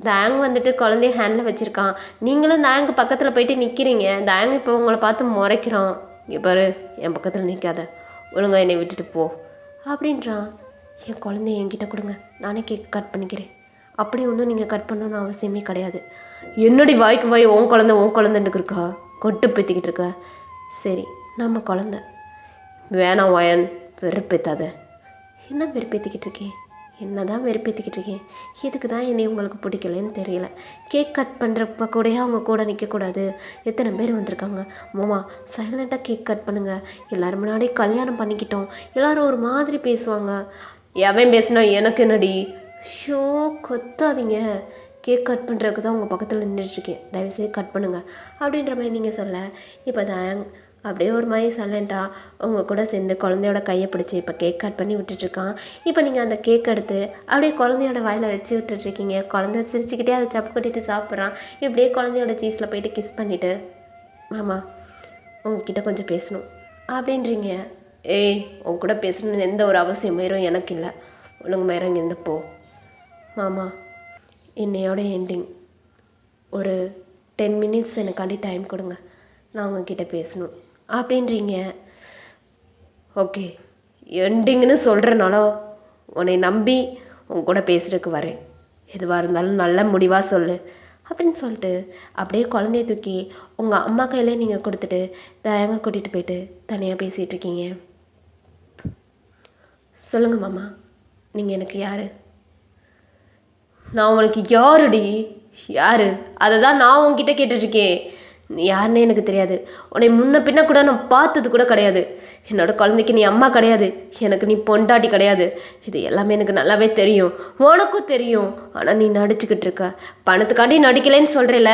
தேங் வந்துட்டு குழந்தைய ஹேண்டில் வச்சுருக்கான். நீங்களும் தேங்கு பக்கத்தில் போயிட்டு நிற்கிறீங்க. தேங் இப்போ உங்களை பார்த்து முறைக்கிறான். இங்கே பாரு, என் பக்கத்தில் நிற்காத, ஒழுங்கா என்னை விட்டுட்டு போ அப்படின்றான். என் குழந்தைய என்கிட்ட கொடுங்க, நானே கேக் கட் பண்ணிக்கிறேன். அப்படி ஒன்றும் நீங்கள் கட் பண்ணணும்னு அவசியமே கிடையாது. என்னடி வாய்க்கு வாய் உன் குழந்தைன்னு இருக்கா, கொட்டு பேத்திக்கிட்டு இருக்க. சரி, நம்ம குழந்தை வேணாம் வயன், வெறுப்பேத்தாத. என்ன வெறுப்பேற்றிக்கிட்டு இருக்கேன்? என்ன தான் வெறுப்பேற்றிக்கிட்டு இருக்கேன்? இதுக்கு தான் என்னை உங்களுக்கு பிடிக்கலன்னு தெரியல. கேக் கட் பண்ணுறப்ப கூட அவங்க கூட நிற்கக்கூடாது. எத்தனை பேர் வந்திருக்காங்க. மாமா சைலண்ட்டாக கேக் கட் பண்ணுங்கள். எல்லோரும் முன்னாடி கல்யாணம் பண்ணிக்கிட்டோம். எல்லோரும் ஒரு மாதிரி பேசுவாங்க. எவன் பேசுனா எனக்கு என்னடி? ஷோ கொத்தாதீங்க. கேக் கட் பண்ணுறதுக்கு தான் உங்கள் பக்கத்தில் நின்றுட்டுருக்கேன், தயவுசெய்து கட் பண்ணுங்கள் அப்படின்ற மாதிரி நீங்கள் சொல்ல, இப்போ தான் அப்படியே ஒரு மாதிரி சைலண்ட்டாக உங்கள் கூட சேர்ந்து குழந்தையோட கையை பிடிச்சி இப்போ கேக் கட் பண்ணி விட்டுட்ருக்கான். இப்போ நீங்கள் அந்த கேக் எடுத்து அப்படியே குழந்தையோட வாயில் வச்சு விட்டுட்ருக்கீங்க. குழந்தை சிரிச்சுக்கிட்டே அதை சப்பு கட்டிட்டு சாப்பிட்றான். இப்படியே குழந்தையோட சீஸில் போயிட்டு கிஸ் பண்ணிவிட்டு, மாமா உங்ககிட்ட கொஞ்சம் பேசணும் அப்படின்றீங்க. ஏய், உங்க கூட பேசணும்னு எந்த ஒரு அவசியமும் எனக்கு இல்லை. ஒழுங்கு மேரம் இங்கேருந்து போ. மாமா, என்னையோட எண்டிங் ஒரு 10 மினிட்ஸ் எனக்காண்டி டைம் கொடுங்க, நான் உங்ககிட்ட பேசணும் அப்படின்றீங்க. ஓகே, எண்டிங்னு சொல்கிறனால உன்னை நம்பி உன் கூட பேசுகிறதுக்கு வரேன். எதுவாக இருந்தாலும் நல்ல முடிவாக சொல்லு அப்படின்னு சொல்லிட்டு அப்படியே குழந்தைய தூக்கி உங்கள் அம்மா கையிலே நீங்கள் கொடுத்துட்டு தயங்க கூட்டிகிட்டு போயிட்டு தனியாக பேசிகிட்டு இருக்கீங்க. சொல்லுங்கள் மாமா, நீங்கள் எனக்கு யார்? நான் உங்களுக்கு யாருடி? யார்? அதை தான் நான் உங்ககிட்ட கேட்டுட்ருக்கேன். நீ யாருன்னே எனக்கு தெரியாது. உன்னை முன்ன பின்ன கூட நான் பார்த்தது கூட கிடையாது. என்னோட குழந்தைக்கு நீ அம்மா கிடையாது, எனக்கு நீ பொண்டாட்டி கிடையாது. இது எல்லாமே எனக்கு நல்லாவே தெரியும், உனக்கும் தெரியும். ஆனால் நீ நடிச்சுக்கிட்டு இருக்க. பணத்துக்காண்டி நடிக்கலைன்னு சொல்கிறேல,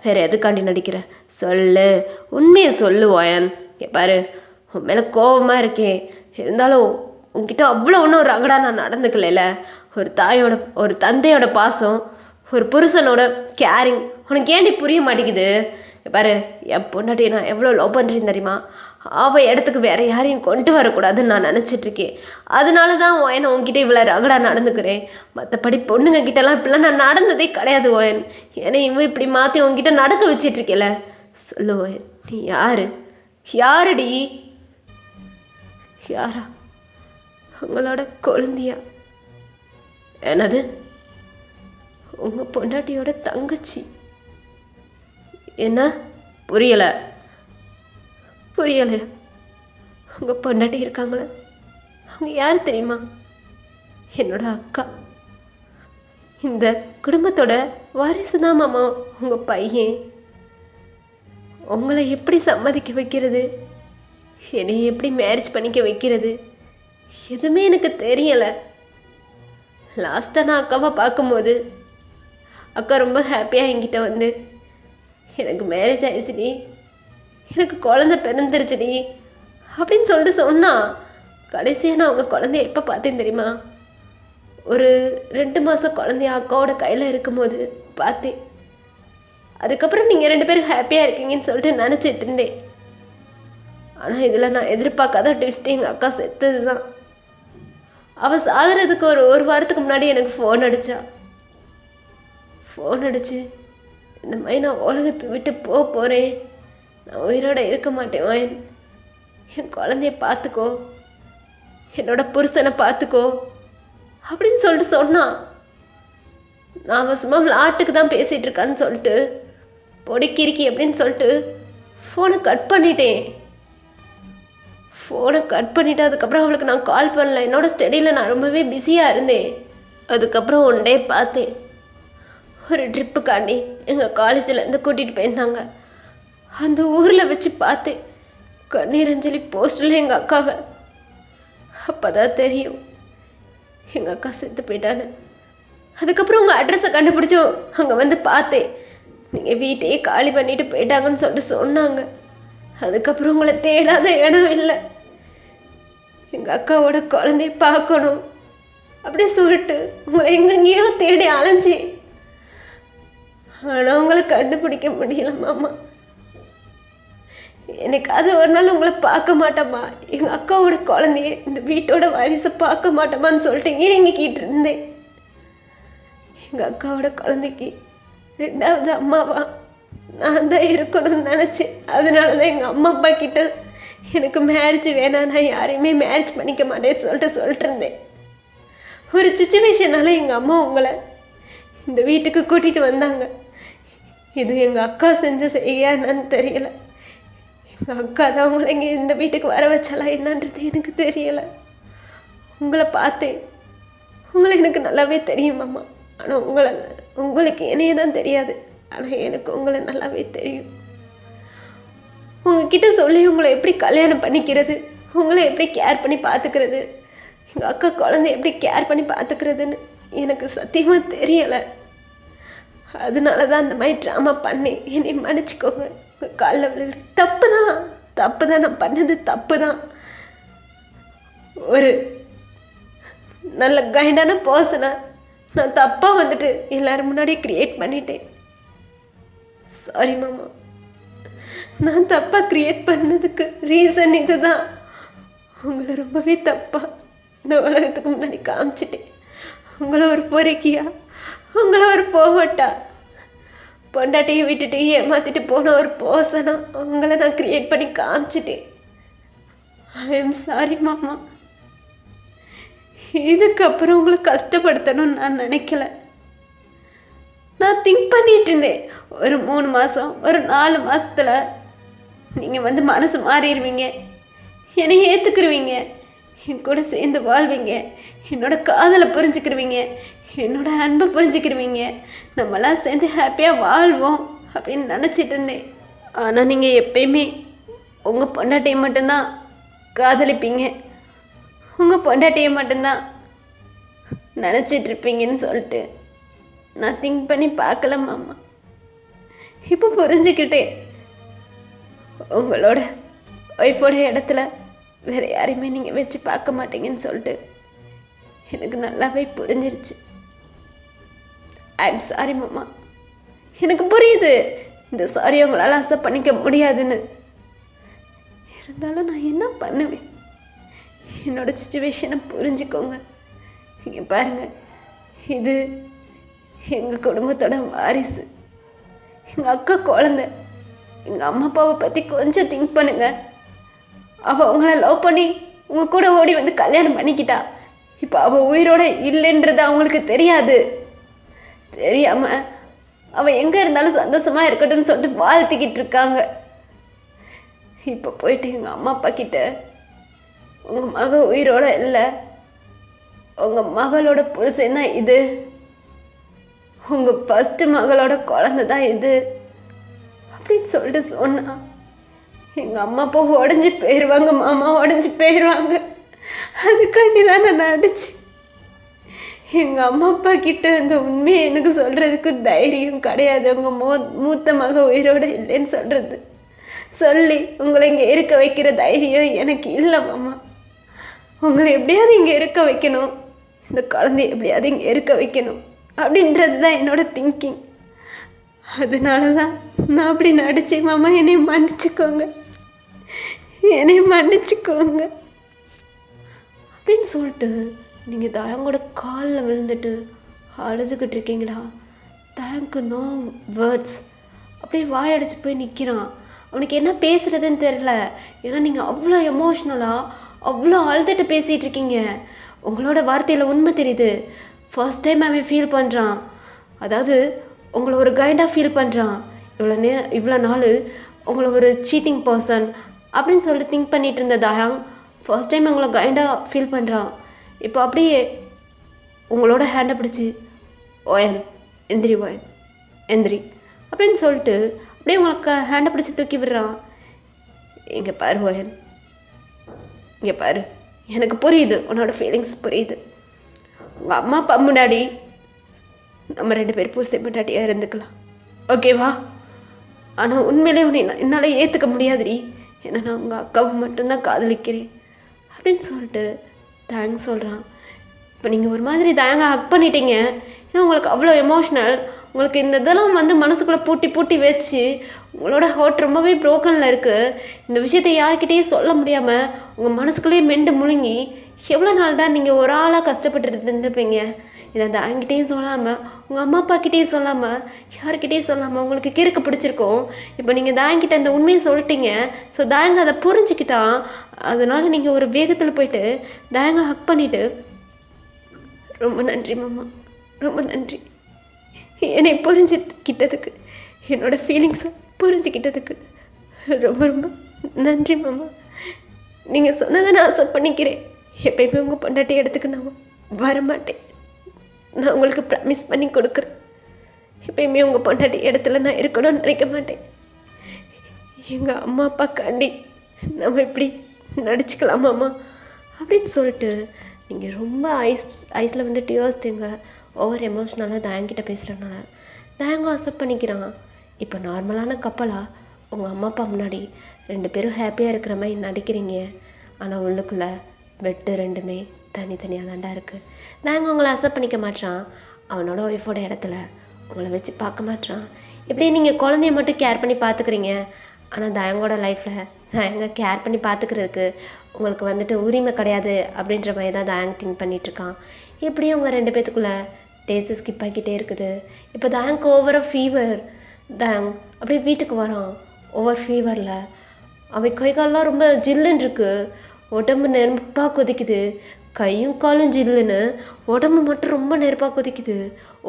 வேறு எதுக்காண்டி நடிக்கிற? சொல்லு, உண்மையை சொல்லு ஓயன். பாரு, உன் மேலே கோபமாக இருக்கேன், இருந்தாலும் உன்கிட்ட அவ்வளோ ஒன்றும் ரகடா நான் நடந்துக்கல. ஒரு தாயோட ஒரு தந்தையோட பாசம், ஒரு புருஷனோட கேரிங் உனக்கு ஏண்டி புரிய மாட்டேங்குது? பாரு, என் பொண்டாட்டி நான் எவ்வளோ லவ் பண்ணுறேன்னு தெரியுமா? அவள் இடத்துக்கு வேறு யாரையும் கொண்டு வரக்கூடாதுன்னு நான் நினச்சிட்ருக்கேன். அதனால தான் ஓயன் உன்கிட்ட இவ்வளோ ரகடா நடந்துக்கிறேன். மற்றபடி பொண்ணுங்க கிட்டலாம் இப்படிலாம் நான் நடந்ததே கிடையாது ஓயன். ஏன்னா இவன் இப்படி மாற்றி உங்ககிட்ட நடக்க வச்சிட்ருக்கேல. சொல்லு ஓயன், நீ யார்? யாருடி? யாரா? உங்களோட குழந்தையா? என்னது? உங்கள் பொண்டாட்டியோட தங்கச்சி? என்ன? புரியலை. உங்கள் பொண்டாட்டி இருக்காங்களே, அவங்க யார் தெரியுமா? என்னோட அக்கா. இந்த குடும்பத்தோட வாரிசு தான் மாமா உங்கள் பையன். உங்களை எப்படி சம்மதிக்க வைக்கிறது, என்னை எப்படி மேரேஜ் பண்ணிக்க வைக்கிறது, எதுவுமே எனக்கு தெரியலை. லாஸ்ட்டாக நான் அக்காவை பார்க்கும்போது அக்கா ரொம்ப ஹாப்பியாக என்கிட்ட வந்து, எனக்கு மேரேஜ் ஆயிடுச்சுடி, எனக்கு குழந்தை பிறந்துருச்சுடி அப்படின்னு சொல்லிட்டு சொன்னான். கடைசியாக நான் அவங்க குழந்தைய எப்போ பார்த்தேன் தெரியுமா? ஒரு 2 மாதம் குழந்தைய அக்காவோட கையில் இருக்கும்போது பார்த்தேன். அதுக்கப்புறம் நீங்கள் 2 பேரும் ஹாப்பியாக இருக்கீங்கன்னு சொல்லிட்டு நினச்சிட்டு இருந்தேன். ஆனால் இதில் நான் எதிர்பார்க்காத ட்விஸ்ட்டு எங்கள் அக்கா செத்தது தான். அவள் சாகிறதுக்கு ஒரு வாரத்துக்கு முன்னாடி எனக்கு ஃபோன் அடிச்சு இந்த மாதிரி நான் உலகத்தை விட்டு போகிறேன், நான் உயிரோட இருக்க மாட்டேன் வாயன், என் குழந்தைய பார்த்துக்கோ, என்னோட புருஷனை பார்த்துக்கோ அப்படின்னு சொல்லிட்டு சொன்னான். நான் சும்மா விளாட்டுக்கு தான் பேசிகிட்டு இருக்கான்னு சொல்லிட்டு பொடிக்கிருக்கி அப்படின்னு சொல்லிட்டு ஃபோனை கட் பண்ணிட்டேன். அதுக்கப்புறம் அவளுக்கு நான் கால் பண்ணல. என்னோட ஸ்டடியில் நான் ரொம்பவே பிஸியாக இருந்தேன். அதுக்கப்புறம் ஒன் டே பார்த்தேன், ஒரு ட்ரிப்புக்காண்டி எங்கள் காலேஜிலேருந்து கூட்டிகிட்டு போயிருந்தாங்க. அந்த ஊரில் வச்சு பார்த்தேன் கண்ணீரஞ்சலி போஸ்டரில் எங்கள் அக்காவை. அப்போ தான் தெரியும் எங்கள் அக்கா செத்து போயிட்டான்னு. அதுக்கப்புறம் உங்கள் அட்ரஸை கண்டுபிடிச்சோ அங்கே வந்து பார்த்தேன், நீங்கள் வீட்டையே காலி பண்ணிட்டு போயிட்டாங்கன்னு சொல்லிட்டு சொன்னாங்க. அதுக்கப்புறம் உங்களை தேடாத இடம் இல்லை. எங்கள் அக்காவோட குழந்தைய பார்க்கணும் அப்படி சொல்லிட்டு உங்களை எங்கெங்கேயோ தேடி அலைஞ்சி, ஆனால் உங்களை கண்டுபிடிக்க முடியல மாமா. எனக்கு அது ஒரு நாள் உங்களை பார்க்க மாட்டோமா, எங்கள் அக்காவோட குழந்தைய இந்த வீட்டோட வாரிசை பார்க்க மாட்டோமான்னு சொல்லிட்டு ஏங்கிக்கிட்டு இருந்தேன். எங்கள் அக்காவோட குழந்தைக்கு 2வது அம்மாவா நான் தான் இருக்கணும்னு நினச்சேன். அதனால தான் எங்கள் அம்மா அப்பா கிட்ட எனக்கு மேரேஜ் வேணாம், நான் யாரையுமே மேரேஜ் பண்ணிக்க மாட்டேன்னு சொல்லிட்டு இருந்தேன். ஒரு சுச்சுவேஷனால எங்கள் அம்மா உங்களை இந்த வீட்டுக்கு கூட்டிகிட்டு வந்தாங்க. இது எங்கள் அக்கா செஞ்ச செய்யா என்னன்னு தெரியலை. எங்கள் அக்கா தான் உங்களை இங்கே இந்த வீட்டுக்கு வர வச்சாலா என்னன்றது எனக்கு தெரியலை. உங்களை பார்த்தேன், உங்களை எனக்கு நல்லாவே தெரியும் அம்மா. ஆனால் உங்களுக்கு என்னையே தான் தெரியாது, ஆனால் எனக்கு உங்களை நல்லாவே தெரியும். உங்ககிட்ட சொல்லி உங்களை எப்படி கல்யாணம் பண்ணிக்கிறது, உங்களை எப்படி கேர் பண்ணி பார்த்துக்கிறது, எங்கள் அக்கா குழந்தை எப்படி கேர் பண்ணி பார்த்துக்கிறதுன்னு எனக்கு சத்தியமாக தெரியலை. அதனால தான் அந்த மாதிரி ட்ராமா பண்ணி என்னை மன்னிச்சிக்கோங்க. உங்கள் காலில் விழுகிற தப்பு தான் நான் பண்ணது தப்பு தான். ஒரு நல்ல கைண்டான பர்சனை நான் தப்பாக வந்துட்டு எல்லாரும் முன்னாடி க்ரியேட் பண்ணிட்டேன். சாரி மாமா. நான் தப்பாக க்ரியேட் பண்ணதுக்கு ரீசன் இது தான். உங்களை ரொம்பவே தப்பாக இந்த உலகத்துக்கு முன்னாடி காமிச்சிட்டேன். உங்களை ஒரு பொறுக்கியா, உங்களை ஒரு போகட்டா, பொண்டாட்டியை விட்டுட்டு ஏமாத்திட்டு போன ஒரு பர்சனா உங்களை நான் கிரியேட் பண்ணி காமிச்சிட்டேன். ஐ எம் சாரி மாமா. இதுக்கப்புறம் உங்களை கஷ்டப்படுத்தணும்னு நான் நினைக்கல. நான் திங்க் பண்ணிட்டு இருந்தேன், ஒரு 3 மாதம் ஒரு 4 மாதத்தில் நீங்கள் வந்து மனசு மாறிடுவீங்க, என்னை ஏற்றுக்குருவீங்க, என் கூட சேர்ந்து வாழ்வீங்க, என்னோட காதலை புரிஞ்சுக்கிருவீங்க, என்னோட அன்பை புரிஞ்சுக்கிருவீங்க, நம்மளாம் சேர்ந்து ஹாப்பியாக வாழ்வோம் அப்படின்னு நினச்சிட்டு இருந்தேன். ஆனால் நீங்கள் எப்பயுமே உங்கள் பொண்டாட்டியை மட்டும்தான் காதலிப்பீங்க, உங்கள் பொண்டாட்டியை மட்டும்தான் நினச்சிட்ருப்பீங்கன்னு சொல்லிட்டு நான் திங்க் பண்ணி பார்க்கல மாமா. இப்போ புரிஞ்சுக்கிட்டேன், உங்களோட ஒய்ஃபோட இடத்துல வேறு யாரையுமே நீங்கள் வச்சு பார்க்க மாட்டீங்கன்னு சொல்லிட்டு எனக்கு நல்லாவே புரிஞ்சிருச்சு. ஐ எம் சாரி மாமா. எனக்கு புரியுது இந்த சாரி உங்களால் அக்செப்ட் பண்ணிக்க முடியாதுன்னு. இருந்தாலும் நான் என்ன பண்ணுவேன்? என்னோட சிச்சுவேஷனை புரிஞ்சுக்கோங்க. இங்கே பாருங்கள், இது எங்கள் குடும்பத்தோட வாரிசு, எங்கள் அக்கா குழந்தை. எங்கள் அம்மா அப்பாவை பற்றி கொஞ்சம் திங்க் பண்ணுங்க. அவள் உங்களை லவ் பண்ணி உங்கள் கூட ஓடி வந்து கல்யாணம் பண்ணிக்கிட்டா. இப்போ அவள் உயிரோட இல்லைன்றது அவங்களுக்கு தெரியாது. தெரியாமல் அவள் எங்கே இருந்தாலும் சந்தோஷமாக இருக்கட்டும்னு சொல்லிட்டு வாழ்த்திக்கிட்டு இருக்காங்க. இப்போ போயிட்டு எங்கள் அம்மா அப்பா கிட்ட உங்கள் மக உயிரோட இல்லை, உங்கள் மகளோட புருஷன் தான் இது, உங்கள் ஃபஸ்ட்டு மகளோட குழந்தை தான் இது அப்படின்னு சொல்லிட்டு சொன்னா எங்கள் அம்மா அப்பா உடஞ்சி போயிடுவாங்க மாமா, உடஞ்சி போயிடுவாங்க. அதுக்காண்டி தான் நான் நடிச்சு எங்கள் அம்மா அப்பா கிட்ட அந்த உண்மையை எனக்கு சொல்கிறதுக்கு தைரியம் கிடையாது. உங்கள் மூத்த மக உயிரோடு இல்லைன்னு சொல்கிறது சொல்லி உங்களை இங்கே இருக்க வைக்கிற தைரியம் எனக்கு இல்லை மாமா. உங்களை எப்படியாவது இங்கே இருக்க வைக்கணும், இந்த குழந்தைய எப்படியாவது இங்கே இருக்க வைக்கணும் அப்படின்றது தான் என்னோட திங்கிங். அதனால தான் நான் அப்படி நடித்தேன் மாமா. என்னை மன்னிச்சுக்கோங்க, என்னை மன்னிச்சுக்கோங்க அப்படின்னு சொல்லிட்டு நீங்கள் தயங்கோட காலில் விழுந்துட்டு அழுதுகிட்டு இருக்கீங்களா? தயங்கு நோ வேர்ட்ஸ். அப்படியே வாயடைச்சு போய் நிற்கிறான். அவனுக்கு என்ன பேசுகிறதுன்னு தெரில. ஏன்னா நீங்கள் அவ்வளோ எமோஷ்னலாக அவ்வளோ அழுதுட்டு பேசிகிட்டு இருக்கீங்க. உங்களோட வார்த்தையில் உண்மை தெரியுது. ஃபர்ஸ்ட் டைம் அவன் ஃபீல் பண்ணுறான், அதாவது உங்களை ஒரு கைடாக ஃபீல் பண்ணுறான். இவ்வளோ நாள் உங்களை ஒரு சீட்டிங் பர்சன் அப்படின்னு சொல்லிட்டு திங்க் பண்ணிகிட்டு இருந்த தயாங் ஃபர்ஸ்ட் டைம் உங்களை கைடாக ஃபீல் பண்ணுறான். இப்போ அப்படியே உங்களோட ஹேண்டை பிடிச்சி ஓயன் எந்திரி, ஓயன் எந்திரி அப்படின்னு சொல்லிட்டு அப்படியே உங்களுக்கு ஹேண்டை பிடிச்சி தூக்கி விடுறான். இங்கே பாரு ஓயன், இங்கே பாரு, எனக்கு புரியுது, உன்னோட ஃபீலிங்ஸ் புரியுது. உங்கள் அம்மா அப்பா முன்னாடி நம்ம 2 பேர் பூசை முன்னாடியாக இருந்துக்கலாம், ஓகேவா? ஆனால் உண்மையிலே உன்னை என்னால் ஏற்றுக்க முடியாதுடி. ஏன்னா நான் உங்கள் அக்காவை மட்டும்தான் காதலிக்கிறேன் அப்படின்னு சொல்லிட்டு தேங்க்ஸ் சொல்கிறான். இப்போ நீங்கள் ஒரு மாதிரி தயங்க ஹக் பண்ணிட்டீங்க. ஏன்னா உங்களுக்கு அவ்வளோ எமோஷ்னல். உங்களுக்கு இந்த இதெல்லாம் வந்து மனசுக்குள்ளே பூட்டி வச்சு உங்களோட ஹார்ட் ரொம்பவே ப்ரோக்கனில் இருக்குது. இந்த விஷயத்தை யார்கிட்டையும் சொல்ல முடியாமல் உங்கள் மனசுக்குள்ளேயே மெண்டு முழுங்கி எவ்வளோ நாள் தான் நீங்கள் ஒரு ஆளாக கஷ்டப்பட்டு இருந்துருப்பீங்க. இதை தயங்கிட்டையும் சொல்லாமல், உங்கள் அம்மா அப்பா கிட்டேயும் சொல்லாமல், யார்கிட்டையும் சொல்லாமல் உங்களுக்கு கிறுக்கு பிடிச்சிருக்கோம். இப்போ நீங்கள் தயங்கிட்ட இந்த உண்மையை சொல்லிட்டீங்க. ஸோ தயங்க அதை புரிஞ்சுக்கிட்டான். அதனால் நீங்கள் ஒரு வேகத்தில் போயிட்டு தயங்க ஹக் பண்ணிவிட்டு ரொம்ப நன்றி மாமா, ரொம்ப நன்றி, என்னை புரிஞ்சுக்கிட்டதுக்கு, என்னோடய ஃபீலிங்ஸை புரிஞ்சுக்கிட்டதுக்கு ரொம்ப ரொம்ப நன்றி மாமா. நீங்கள் சொன்னதை நான் அக்செப்ட் பண்ணிக்கிறேன். எப்பயுமே உங்கள் பொண்டாட்டி இடத்துக்கு நான் வரமாட்டேன். நான் உங்களுக்கு ப்ராமிஸ் பண்ணி கொடுக்குறேன். எப்பயுமே உங்கள் பொண்டாட்டி இடத்துல நான் இருக்கணும்னு நினைக்க மாட்டேன். எங்கள் அம்மா அப்பா காண்டி நம்ம இப்படி நடிச்சுக்கலாமாம்மா அப்படின்னு சொல்லிட்டு நீங்கள் ரொம்ப ஐஸில் வந்து டியர்ஸ் தேங்க ஓவர் எமோஷ்னலாக தயங்கிட்ட பேசுகிறனால தயங்க அக்செப்ட் பண்ணிக்கிறான். இப்போ நார்மலான கப்பலாக உங்கள் அம்மா அப்பா முன்னாடி 2 பேரும் ஹாப்பியாக இருக்கிற மாதிரி நடிக்கிறீங்க. ஆனால் உள்ளுக்குள்ளே வெட்டு 2மே தனித்தனியாக தாண்டா இருக்குது. தயங்க உங்களை அக்செப்ட் பண்ணிக்க மாட்டான். அவனோட ஒய்ஃபோட இடத்துல உங்களை வச்சு பார்க்க மாட்டான். இப்படி நீங்கள் குழந்தைய மட்டும் கேர் பண்ணி பார்த்துக்கிறீங்க. ஆனால் தயங்கோட லைஃப்பில் தயங்க கேர் பண்ணி பார்த்துக்கிறதுக்கு உங்களுக்கு வந்துட்டு உரிமை கிடையாது அப்படின்ற மாதிரி தான் தயங்க திங்க் பண்ணிகிட்ருக்கான். இப்படியும் உங்கள் 2 பேத்துக்குள்ளே டேஸு ஸ்கிப் ஆகிக்கிட்டே இருக்குது. இப்போ தயங்க்கு ஓவராக ஃபீவர். தேங் அப்படியே வீட்டுக்கு வரான் ஓவர் ஃபீவரில். அவன் கை கால்லாம் ரொம்ப ஜில்லுன்னு இருக்கு, உடம்பு நெருப்பாக கொதிக்குது. கையும் காலும் ஜில்லுன்னு, உடம்பு மட்டும் ரொம்ப நெருப்பாக கொதிக்குது.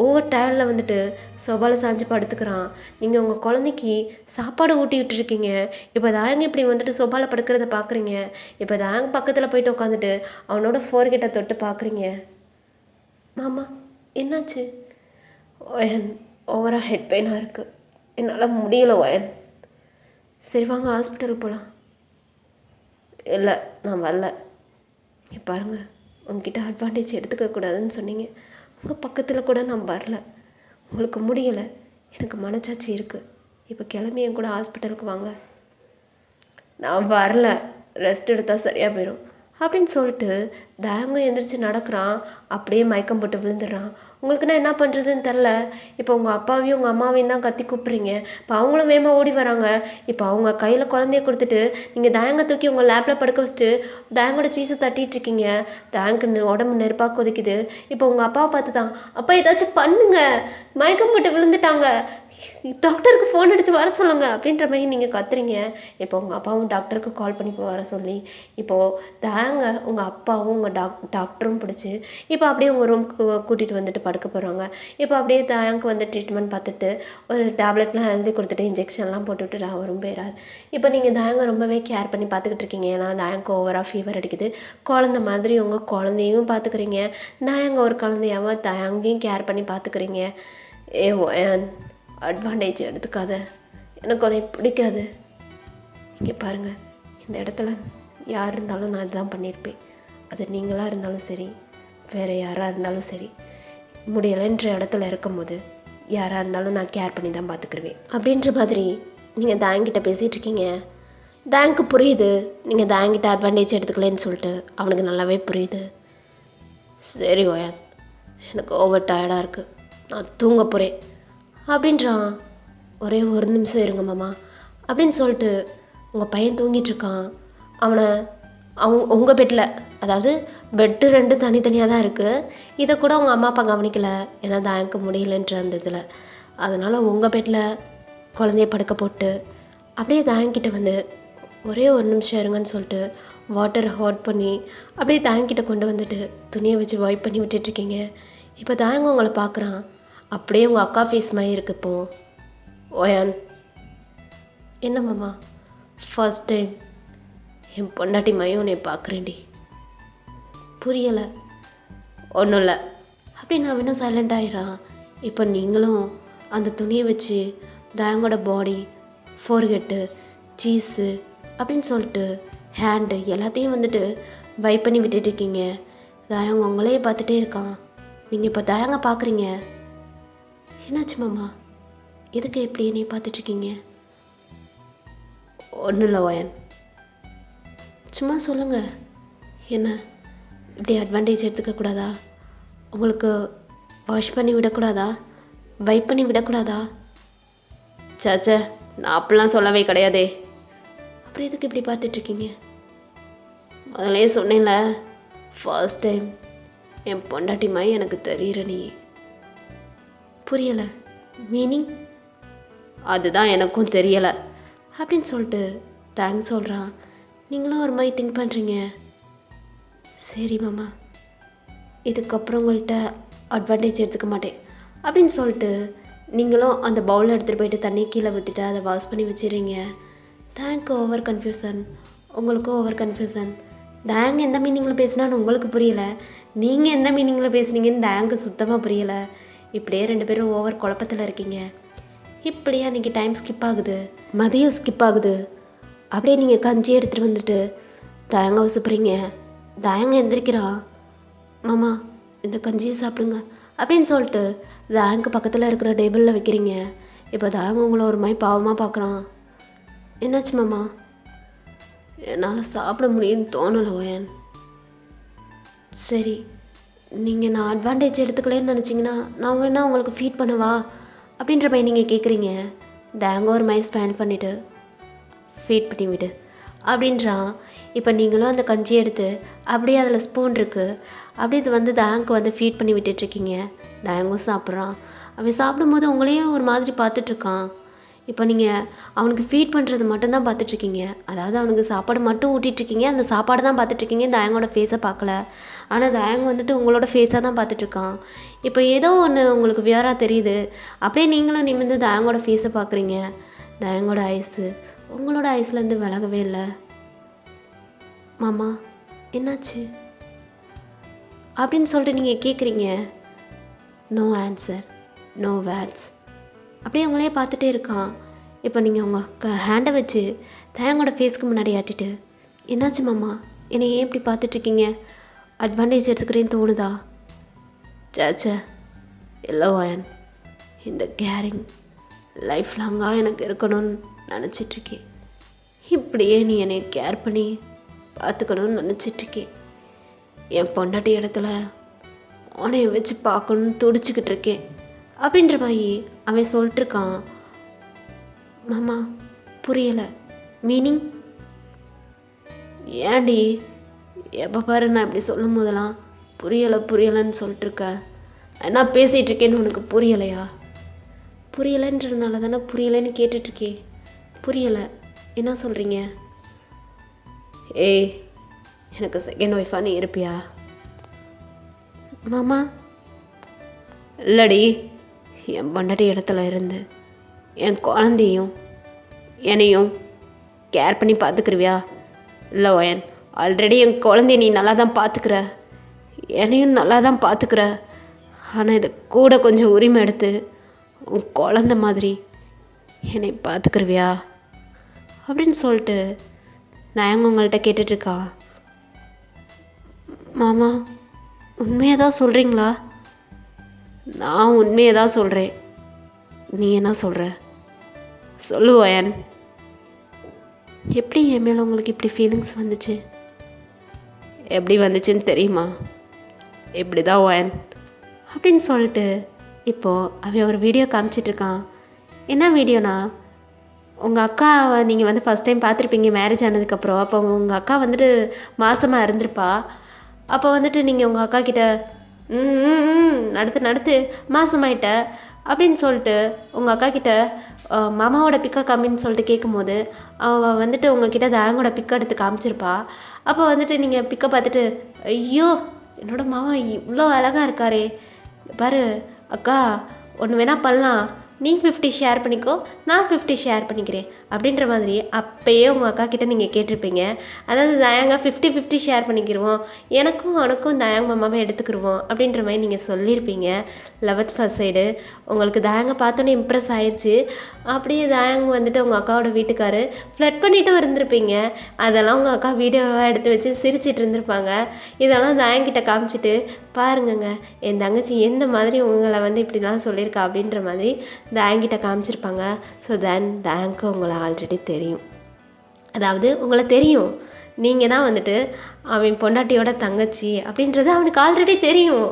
ஓவர் டயர்டில் வந்துட்டு சொபால சாஞ்சு படுத்துக்கிறான். நீங்கள் உங்கள் குழந்தைக்கு சாப்பாடு ஊட்டி விட்டுருக்கீங்க, இப்போ தாங்க இப்படி வந்துட்டு சொபால படுக்கிறத பார்க்குறீங்க. இப்போ தாங்க பக்கத்தில் போயிட்டு உட்காந்துட்டு அவனோட ஃபோர்கிட்ட தொட்டு பார்க்குறீங்க. மாமா என்னாச்சு? ஒயன் ஓவராக ஹெட் பெயினாக இருக்குது, என்னால் முடியல ஒயன். சரி வாங்க ஹாஸ்பிட்டலுக்கு போகலாம். இல்லை நான் வரல. இங்கே பாருங்கள், உங்ககிட்ட அட்வான்டேஜ் எடுத்துக்கக்கூடாதுன்னு சொன்னீங்க. உங்கள் பக்கத்தில் கூட நான் வரல. உங்களுக்கு முடியலை, எனக்கு மனச்சாட்சி இருக்குது. இப்போ கிளம்பி என் கூட ஹாஸ்பிட்டலுக்கு வாங்க. நான் வரல, ரெஸ்ட் எடுத்தால் சரியாக போயிடும் அப்படின்னு சொல்லிட்டு டேங்கும் எந்திரிச்சு நடக்கிறான். அப்படியே மயக்கம் போட்டு விழுந்துடுறான். உங்களுக்கு நான் என்ன பண்ணுறதுன்னு தெரில. இப்போ உங்கள் அப்பாவையும் உங்கள் அம்மாவையும் தான் கத்தி கூப்பிட்றீங்க. இப்போ அவங்களும் வேகமாக ஓடி வராங்க. இப்போ அவங்க கையில் குழந்தைய கொடுத்துட்டு நீங்கள் டேங்கை தூக்கி உங்கள் லேப்பில் படுக்க வச்சுட்டு டேங்கோட சீஸை தட்டிகிட்டு இருக்கீங்க. டேங்க்கு உடம்பு நெருப்பாக கொதிக்குது. இப்போ உங்கள் அப்பாவை பார்த்து தான், அப்பா ஏதாச்சும் பண்ணுங்க, மயக்கம் போட்டு விழுந்துட்டாங்க, டாக்டருக்கு ஃபோன் அடித்து வர சொல்லுங்கள் அப்படின்ற மாதிரி நீங்கள் கத்துறீங்க. இப்போ உங்கள் அப்பாவும் டாக்டருக்கு கால் பண்ணி வர சொல்லி இப்போது தேங்க உங்கள் அப்பாவும் உங்கள் டாக்டரும் பிடிச்சி இப்போ அப்படியே உங்கள் ரூமுக்கு கூட்டிகிட்டு வந்துட்டு படுக்க போகிறாங்க. இப்போ அப்படியே தேங்க்கு வந்து ட்ரீட்மெண்ட் பார்த்துட்டு ஒரு டேப்லெட்லாம் எழுதி கொடுத்துட்டு இன்ஜெக்ஷன்லாம் போட்டுவிட்டு அவரும் போயிடாரு. இப்போ நீங்கள் தேங்க ரொம்பவே கேர் பண்ணி பார்த்துக்கிட்டு இருக்கீங்க. ஏன்னா தேங்க்கு ஓவராக ஃபீவர் அடிக்குது. குழந்த மாதிரி உங்கள் குழந்தையும் பார்த்துக்கிறீங்க, தேங்க ஒரு குழந்தையாவும் தேங்கையும் கேர் பண்ணி பார்த்துக்கிறீங்க. அட்வான்டேஜ் எடுத்துக்காத, எனக்கு உன்னை பிடிக்காது. இங்கே பாருங்கள், இந்த இடத்துல யார் இருந்தாலும் நான் இதுதான் பண்ணியிருப்பேன். அது நீங்களாக இருந்தாலும் சரி, வேறு யாராக இருந்தாலும் சரி, முடியலைன்ற இடத்துல இருக்கும்போது யாராக இருந்தாலும் நான் கேர் பண்ணி தான் பார்த்துக்கிருவேன் அப்படின்ற மாதிரி நீங்கள் தேங்கிட்ட பேசிகிட்டு இருக்கீங்க. தேங்க்கு புரியுது நீங்கள் தேங்கிட்ட அட்வான்டேஜ் எடுத்துக்கலன்னு சொல்லிட்டு. அவனுக்கு நல்லாவே புரியுது. சரி ஓயன், எனக்கு ஓவர் டயர்டாக இருக்குது, நான் தூங்க போகிறேன் அப்படின்றான். ஒரே ஒரு நிமிஷம் இருங்க மாமா அப்படின்னு சொல்லிட்டு உங்கள் பையன் தூங்கிட்டுருக்கான். அவனை உங்கள் பெட்டில், அதாவது பெட்டு 2 தனித்தனியாக தான் இருக்குது. இதை கூட அவங்க அம்மா அப்பா கவனிக்கலை, ஏன்னா தேங்க்கு முடியலன்ற அந்த இதில். அதனால் உங்கள் பெட்டில் குழந்தைய படுக்க போட்டு அப்படியே தேங்கிட்ட வந்து ஒரே ஒரு நிமிஷம் இருங்கன்னு சொல்லிட்டு வாட்டரை ஹாட் பண்ணி அப்படியே தேங்கிட்ட கொண்டு வந்துட்டு துணியை வச்சு வைப் பண்ணி விட்டுட்ருக்கீங்க. இப்போ தேங்க உங்களை பார்க்குறான். அப்படியே உங்கள் அக்கா ஃபேஸ் மாதிரி இருக்கு. இப்போது ஓயான், என்ன மாமா, ஃபர்ஸ்ட் டைம் என் பொண்டாட்டி மையம் உன்னை பார்க்குறேன்டி. புரியலை. ஒன்றும் இல்லை அப்படின்னு நான் இன்னும் சைலண்ட் ஆகிடான். இப்போ நீங்களும் அந்த துணியை வச்சு தேங்கோட பாடி, ஃபோர்கெட்டு, சீஸு அப்படின்னு சொல்லிட்டு ஹேண்டு எல்லாத்தையும் வந்துட்டு வைப் பண்ணி விட்டுட்ருக்கீங்க. தாயங்க உங்களையே பார்த்துட்டே இருக்கான். நீங்கள் இப்போ தாயங்க பார்க்குறீங்க. என்னாச்சு மாமா, எதுக்கு எப்படி என்னை பார்த்துட்ருக்கீங்க? ஒன்றும் இல்லை ஓயன், சும்மா சொல்லுங்கள். என்ன இப்படி அட்வான்டேஜ் எடுத்துக்கக்கூடாதா? உங்களுக்கு வாஷ் பண்ணி விடக்கூடாதா? வைப் பண்ணி விடக்கூடாதா? சாச்சா, நான் அப்படிலாம் சொல்லவே கிடையாதே. அப்புறம் எதுக்கு இப்படி பார்த்துட்ருக்கீங்க? முதலே சொன்னேன்ல, ஃபர்ஸ்ட் டைம் என் பொண்டாட்டி மாதிரி எனக்கு தெரியுற நீ. புரியலை. மீனிங்? அதுதான் எனக்கும் தெரியலை அப்படின்னு சொல்லிட்டு தேங்க்ஸ் சொல்கிறான். நீங்களும் ஒரு மாதிரி திங்க் பண்ணுறீங்க. சரி மாமா, இதுக்கப்புறம் உங்கள்கிட்ட அட்வான்டேஜ் எடுத்துக்க மாட்டேன் அப்படின்னு சொல்லிட்டு நீங்களும் அந்த பவுலில் எடுத்துகிட்டு போயிட்டு தண்ணி கீழே விட்டுட்டு அதை வாஷ் பண்ணி வச்சிடுறீங்க. தேங்க் ஓவர் கன்ஃபியூசன், உங்களுக்கும் ஓவர் கன்ஃபியூசன். டேங் எந்த மீனிங்கில் பேசினான்னு உங்களுக்கு புரியலை, நீங்கள் எந்த மீனிங்கில் பேசுனீங்கன்னு டேங்கு சுத்தமாக புரியலை. இப்படியே 2 பேரும் ஓவர் குழப்பத்தில் இருக்கீங்க. இப்படியே அன்றைக்கி டைம் ஸ்கிப் ஆகுது, மதியம் ஸ்கிப் ஆகுது. அப்படியே நீங்கள் கஞ்சி எடுத்துகிட்டு வந்துட்டு தேங்க வசுப்புறீங்க. தேங்க எந்திரிக்கிறான். மாமா இந்த கஞ்சியை சாப்பிடுங்க அப்படின்னு சொல்லிட்டு தேங்க்கு பக்கத்தில் இருக்கிற டேபிளில் வைக்கிறீங்க. இப்போ தேங்க உங்களை ஒரு மாதிரி பாவமாக பார்க்குறான். என்னாச்சு மாமா? என்னால் சாப்பிட முடியும்னு தோணலை ஓயன். சரி, நீங்கள் நான் அட்வான்டேஜ் எடுத்துக்கலேன்னு நினச்சிங்கன்னா நான் வேணா உங்களுக்கு ஃபீட் பண்ணவா அப்படின்ற மாதிரி நீங்கள் கேட்குறீங்க. தேங்க ஒரு மாதிரி ஸ்பேன் பண்ணிவிட்டு ஃபீட் பண்ணி விடு அப்படின்றான். இப்போ நீங்களும் அந்த கஞ்சி எடுத்து அப்படியே அதில் ஸ்பூன் இருக்குது, அப்படியே இது வந்து தேங்க்கு வந்து ஃபீட் பண்ணி விட்டுட்ருக்கீங்க. தேங்கும் சாப்பிட்றான். அவன் சாப்பிடும்போது உங்களையும் ஒரு மாதிரி பார்த்துட்ருக்கான். இப்போ நீங்கள் அவனுக்கு ஃபீட் பண்ணுறது மட்டும்தான் பார்த்துட்ருக்கீங்க. அதாவது அவனுக்கு சாப்பாடு மட்டும் ஊட்டிகிட்ருக்கீங்க. அந்த சாப்பாடு தான் பார்த்துட்ருக்கீங்க. தயங்கோட ஃபேஸை பார்க்கல. ஆனால் தயங் வந்துட்டு உங்களோட ஃபேஸாக தான் பார்த்துட்ருக்கான். இப்போ ஏதோ ஒன்று உங்களுக்கு வியராக தெரியுது. அப்படியே நீங்களும் நிமிர்ந்து தயங்கோட ஃபேஸை பார்க்குறீங்க. தயங்கோட ஐஸு உங்களோட ஐஸ்லேருந்து விலகவே இல்லை. மாமா என்னாச்சு அப்படின்னு சொல்லிட்டு நீங்கள் கேட்குறீங்க. No answer, no words. அப்படியே உங்களே பார்த்துட்டே இருக்கான். இப்போ நீங்கள் உங்கள் ஹேண்டை வச்சு தயங்கோட ஃபேஸ்க்கு முன்னாடி ஆட்டிட்டு, என்னாச்சு மாமா, என்னை ஏன் இப்படி பார்த்துட்ருக்கீங்க, அட்வான்டேஜ் எடுத்துக்கிறேன்னு தோணுதா? சேச்சே இல்லை வாயன், இந்த கேரிங் லைஃப் லாங்காக எனக்கு இருக்கணும்னு நினச்சிட்ருக்கேன். இப்படியே நீ என்னை கேர் பண்ணி பார்த்துக்கணும்னு நினச்சிட்ருக்கேன். என் பொண்டாட்டி இடத்துல உன்னைய வச்சு பார்க்கணுன்னு துடிச்சிக்கிட்டு இருக்கேன் அப்படின்ற மாதிரி அவன் சொல்லிட்டுருக்கான். மாமா புரியலை. மீனிங்? ஏன்டி எப்போ பாரு நான் இப்படி சொல்லும் போதெல்லாம் புரியலைன்னு சொல்லிட்டுருக்க? என்ன பேசிகிட்டு இருக்கேன்னு உனக்கு புரியலையா? புரியலைன்றதுனால தானே புரியலைன்னு கேட்டுட்ருக்கேன். புரியலை என்ன சொல்கிறீங்க? ஏய், எனக்கு செகண்ட் ஒய்ஃபாக நீ இருப்பியா? மாமா இல்லடி, என் பொண்டாட்டி இடத்துல இருந்து என் குழந்தையும் என்னையும் கேர் பண்ணி பார்த்துக்குருவியா? இல்லை ஒயன், ஆல்ரெடி என் குழந்தைய நீ நல்லா தான் பார்த்துக்கிற, என்னையும் நல்லா தான் பார்த்துக்கிற. ஆனால் இதை கூட கொஞ்சம் உரிமை எடுத்து உன் குழந்த மாதிரி என்னை பார்த்துக்குருவியா அப்படின்னு சொல்லிட்டு நான் உங்கள்கிட்ட கேட்டுட்ருக்கா. மாமா உண்மையை தான் சொல்கிறீங்களா? நான் உண்மையை தான் சொல்கிறேன். நீ என்ன சொல்கிற சொல்லு ஒயன். எப்படி என் மேலே உங்களுக்கு இப்படி ஃபீலிங்ஸ் வந்துச்சு? எப்படி வந்துச்சுன்னு தெரியுமா? இப்படி தான் ஒயன் அப்படின்னு சொல்லிட்டு இப்போது அவன் ஒரு வீடியோ காமிச்சிட்ருக்கான். என்ன வீடியோனா, உங்கள் அக்காவை நீங்கள் வந்து ஃபஸ்ட் டைம் பார்த்துருப்பீங்க மேரேஜ் ஆனதுக்கப்புறம். அப்போ உங்கள் அக்கா வந்துட்டு மாசமாக இருந்திருப்பா. அப்போ வந்துட்டு நீங்கள் உங்கள் அக்கா கிட்ட நடத்து மாசமாயிட்ட அப்படின்னு சொல்லிட்டு உங்கள் அக்கா கிட்ட மாமாவோட பிக்கை காமின்னு சொல்லிட்டு கேட்கும்போது அவள் வந்துட்டு உங்ககிட்ட தயங்கோட பிக்கை எடுத்து காமிச்சிருப்பா. அப்போ வந்துட்டு நீங்கள் பிக்கை பார்த்துட்டு, ஐயோ என்னோடய மாமா இவ்வளோ அழகாக இருக்காரே, பாரு அக்கா ஒன்று வேணால் பண்ணலாம், நீ 50 ஷேர் பண்ணிக்கோ, நான் 50 ஷேர் பண்ணிக்கிறேன் அப்படின்ற மாதிரி அப்போயே உங்கள் அக்கா கிட்டே நீங்கள் கேட்டிருப்பீங்க. அதாவது தயங்க 50-50 ஷேர் பண்ணிக்கிடுவோம், எனக்கும் உனக்கும் தயங்க மாமாவை எடுத்துக்கிடுவோம் அப்படின்ற மாதிரி நீங்கள் சொல்லியிருப்பீங்க. 11th ஃபர்ஸ்ட் சைடு உங்களுக்கு தயங்க பார்த்தோன்னே இம்ப்ரெஸ் ஆயிடுச்சு. அப்படியே தயங்க வந்துட்டு உங்கள் அக்காவோட வீட்டுக்காரு ஃப்ளட் பண்ணிட்டும் இருந்திருப்பீங்க. அதெல்லாம் உங்கள் அக்கா வீடியோவாக எடுத்து வச்சு சிரிச்சிட்டு இருந்திருப்பாங்க. இதெல்லாம் தயங்கிட்ட காமிச்சிட்டு, பாருங்கங்க என் தங்கச்சி எந்த மாதிரி உங்களை வந்து இப்படிலாம் சொல்லியிருக்கா அப்படின்ற மாதிரி தயங்கிட்ட காமிச்சிருப்பாங்க. ஸோ தயங்க்கு உங்களை ஆல்ரெடி தெரியும். அதாவது உங்களை தெரியும், நீங்கள் தான் வந்துட்டு அவன் பொண்டாட்டியோட தங்கச்சி அப்படின்றது அவனுக்கு ஆல்ரெடி தெரியும்.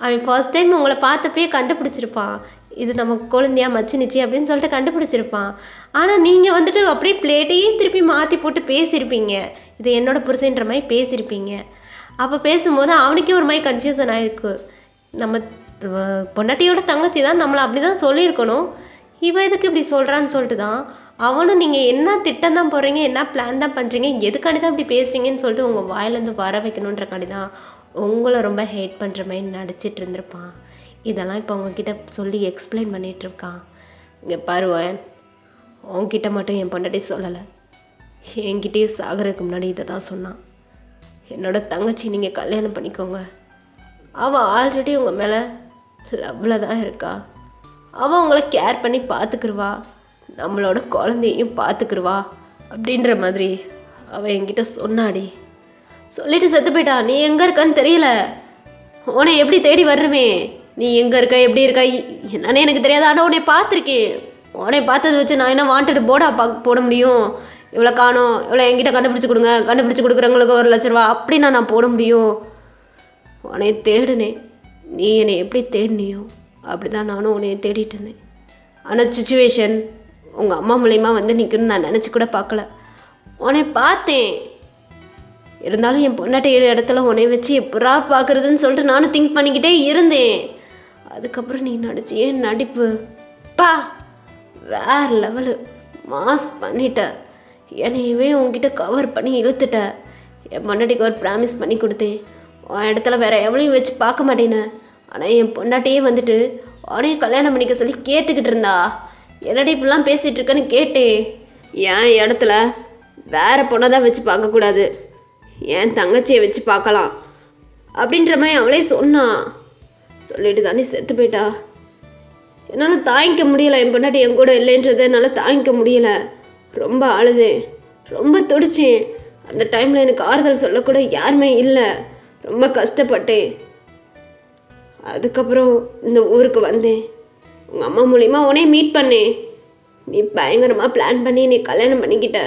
அவன் ஃபர்ஸ்ட் டைம் உங்களை பார்த்தப்பே கண்டுபிடிச்சிருப்பான், இது நம்ம குழந்தையா மச்சினிச்சி அப்படின்னு சொல்லிட்டு கண்டுபிடிச்சிருப்பான். ஆனால் நீங்கள் வந்துட்டு அப்படியே பிளேட்டையே திருப்பி மாற்றி போட்டு பேசியிருப்பீங்க, இது என்னோட புருஷன்ற மாதிரி பேசியிருப்பீங்க. அப்போ பேசும்போது அவனுக்கே ஒரு மாதிரி கன்ஃபியூசன் ஆகிருக்கு. நம்ம பொண்டாட்டியோட தங்கச்சி தான், நம்மளை அப்படி தான் சொல்லியிருக்கணும், இவன் எதுக்கு இப்படி சொல்கிறான்னு சொல்லிட்டு தான் அவனும் நீங்கள் என்ன திட்டம் தான் போடுறீங்க, என்ன பிளான் தான் பண்ணுறீங்க, எதுக்காண்டி தான் இப்படி பேசுகிறீங்கன்னு சொல்லிட்டு உங்கள் வாயிலேருந்து வர வைக்கணுன்றக்காண்டி தான் உங்களை ரொம்ப ஹேட் பண்ணுற மாதிரி நடிச்சிட்டு இருந்திருப்பான். இதெல்லாம் இப்போ உங்ககிட்ட சொல்லி எக்ஸ்பிளைன் பண்ணிகிட்ருக்கான். இங்கே பாருவேன், உங்ககிட்ட மட்டும் என் பொண்டாட்டி சொல்லலை, என்கிட்டயே சாகிறதுக்கு முன்னாடி இதை தான் சொன்னான். என்னோட தங்கச்சி நீங்கள் கல்யாணம் பண்ணிக்கோங்க, அவள் ஆல்ரெடி உங்கள் மேலே லவ்வில் தான் இருக்கா, அவள் உங்களை கேர் பண்ணி பார்த்துக்குருவா, நம்மளோட குழந்தையும் பார்த்துக்குருவா அப்படின்ற மாதிரி அவள் என்கிட்ட சொன்னாடி. சொல்லிட்டு செத்து போயிட்டா. நீ எங்கே இருக்கான்னு தெரியல, உன்னை எப்படி தேடி வருவேன், நீ எங்கே இருக்க எப்படி இருக்கா என்னன்னு எனக்கு தெரியாது. ஆனால் உன்னை பார்த்துருக்கேன், உன்னை பார்த்ததை வச்சு நான் என்ன வாண்டட் போர்டா போட முடியும்? இவ்வளோ காணும், இவ்வளோ என்கிட்ட கண்டுபிடிச்சி கொடுங்க, கண்டுபிடிச்சி கொடுக்குறவங்களுக்கு 1 லட்ச ரூபா அப்படின்னா நான் போட முடியும். உன்னை தேடினேன், நீ என்னை எப்படி தேடினியோ அப்படி தான் நானும் உன்னைய தேடிட்டு இருந்தேன். ஆனால் சுச்சுவேஷன் உங்கள் அம்மா மூலயமா வந்து நிற்கணும்னு நான் நினச்சி கூட பார்க்கல. உன்னை பார்த்தேன், இருந்தாலும் என் பொண்டாட்டி இடத்துல உன்னை வச்சு எப்படா பார்க்குறதுன்னு சொல்லிட்டு நானும் திங்க் பண்ணிக்கிட்டே இருந்தேன். அதுக்கப்புறம் நீ நடிச்சு ஏன் நடிப்பு பா வேற லெவலு மாஸ் பண்ணிட்ட. என்னையவே உன்கிட்ட கவர் பண்ணி இழுத்துட்ட. என் பொண்டாட்டிக்கு ஒரு ப்ராமிஸ் பண்ணி கொடுத்தேன், உன் இடத்துல வேற எவ்வளையும் வச்சு பார்க்க மாட்டேன்னு. ஆனால் என் பொண்டாட்டியே வந்துட்டு உனையும் கல்யாணம் பண்ணிக்க சொல்லி கேட்டுக்கிட்டு இருந்தா. என்னடி இப்படிலாம் பேசிகிட்டு இருக்கேன்னு கேட்டேன். என் இடத்துல வேற பொண்ணை தான் வச்சு பார்க்கக்கூடாது, என் தங்கச்சியை வச்சு பார்க்கலாம் அப்படின்ற மாதிரி அவளே சொன்னான். சொல்லிட்டு தானே செத்து போயிட்டா. என்னால் தாங்கிக்க முடியலை, என் பொண்டாட்டி என் கூட இல்லைன்றதை என்னால் தாங்கிக்க முடியலை. ரொம்ப அழுதேன், ரொம்ப துடிச்சேன். அந்த டைமில் எனக்கு ஆறுதல் சொல்லக்கூட யாருமே இல்லை. ரொம்ப கஷ்டப்பட்டேன். அதுக்கப்புறம் இந்த ஊருக்கு வந்தேன். உங்கள் அம்மா மூலிமா உன்னையே மீட் பண்ணேன். நீ பயங்கரமாக பிளான் பண்ணி நீ கல்யாணம் பண்ணிக்கிட்ட.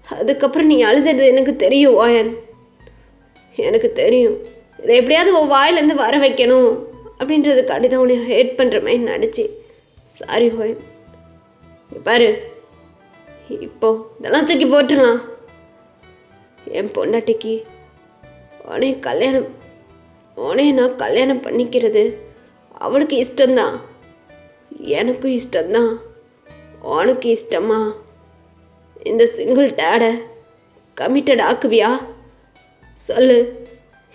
அதுக்கப்புறம் நீ அழுதது எனக்கு தெரியும் ஓயன், எனக்கு தெரியும். இதை எப்படியாவது உன் வாயிலேருந்து வர வைக்கணும் அப்படின்றதுக்காண்டி தான் உன்னை ஹேட் பண்ணுற மாதிரி நடிச்சு. சாரி ஓயன். பாரு, இப்போ இதெல்லாம் தூக்கி போட்டுடலாம். என் பொண்டாட்டிக்கு உனைய நான் கல்யாணம் பண்ணிக்கிறது அவளுக்கு இஷ்டம்தான், எனக்கும் இஷ்டம்தான். உனக்கு இஷ்டமா இந்த சிங்கிள் டேடை கமிட்டட் ஆக்குவியா சொல்லு?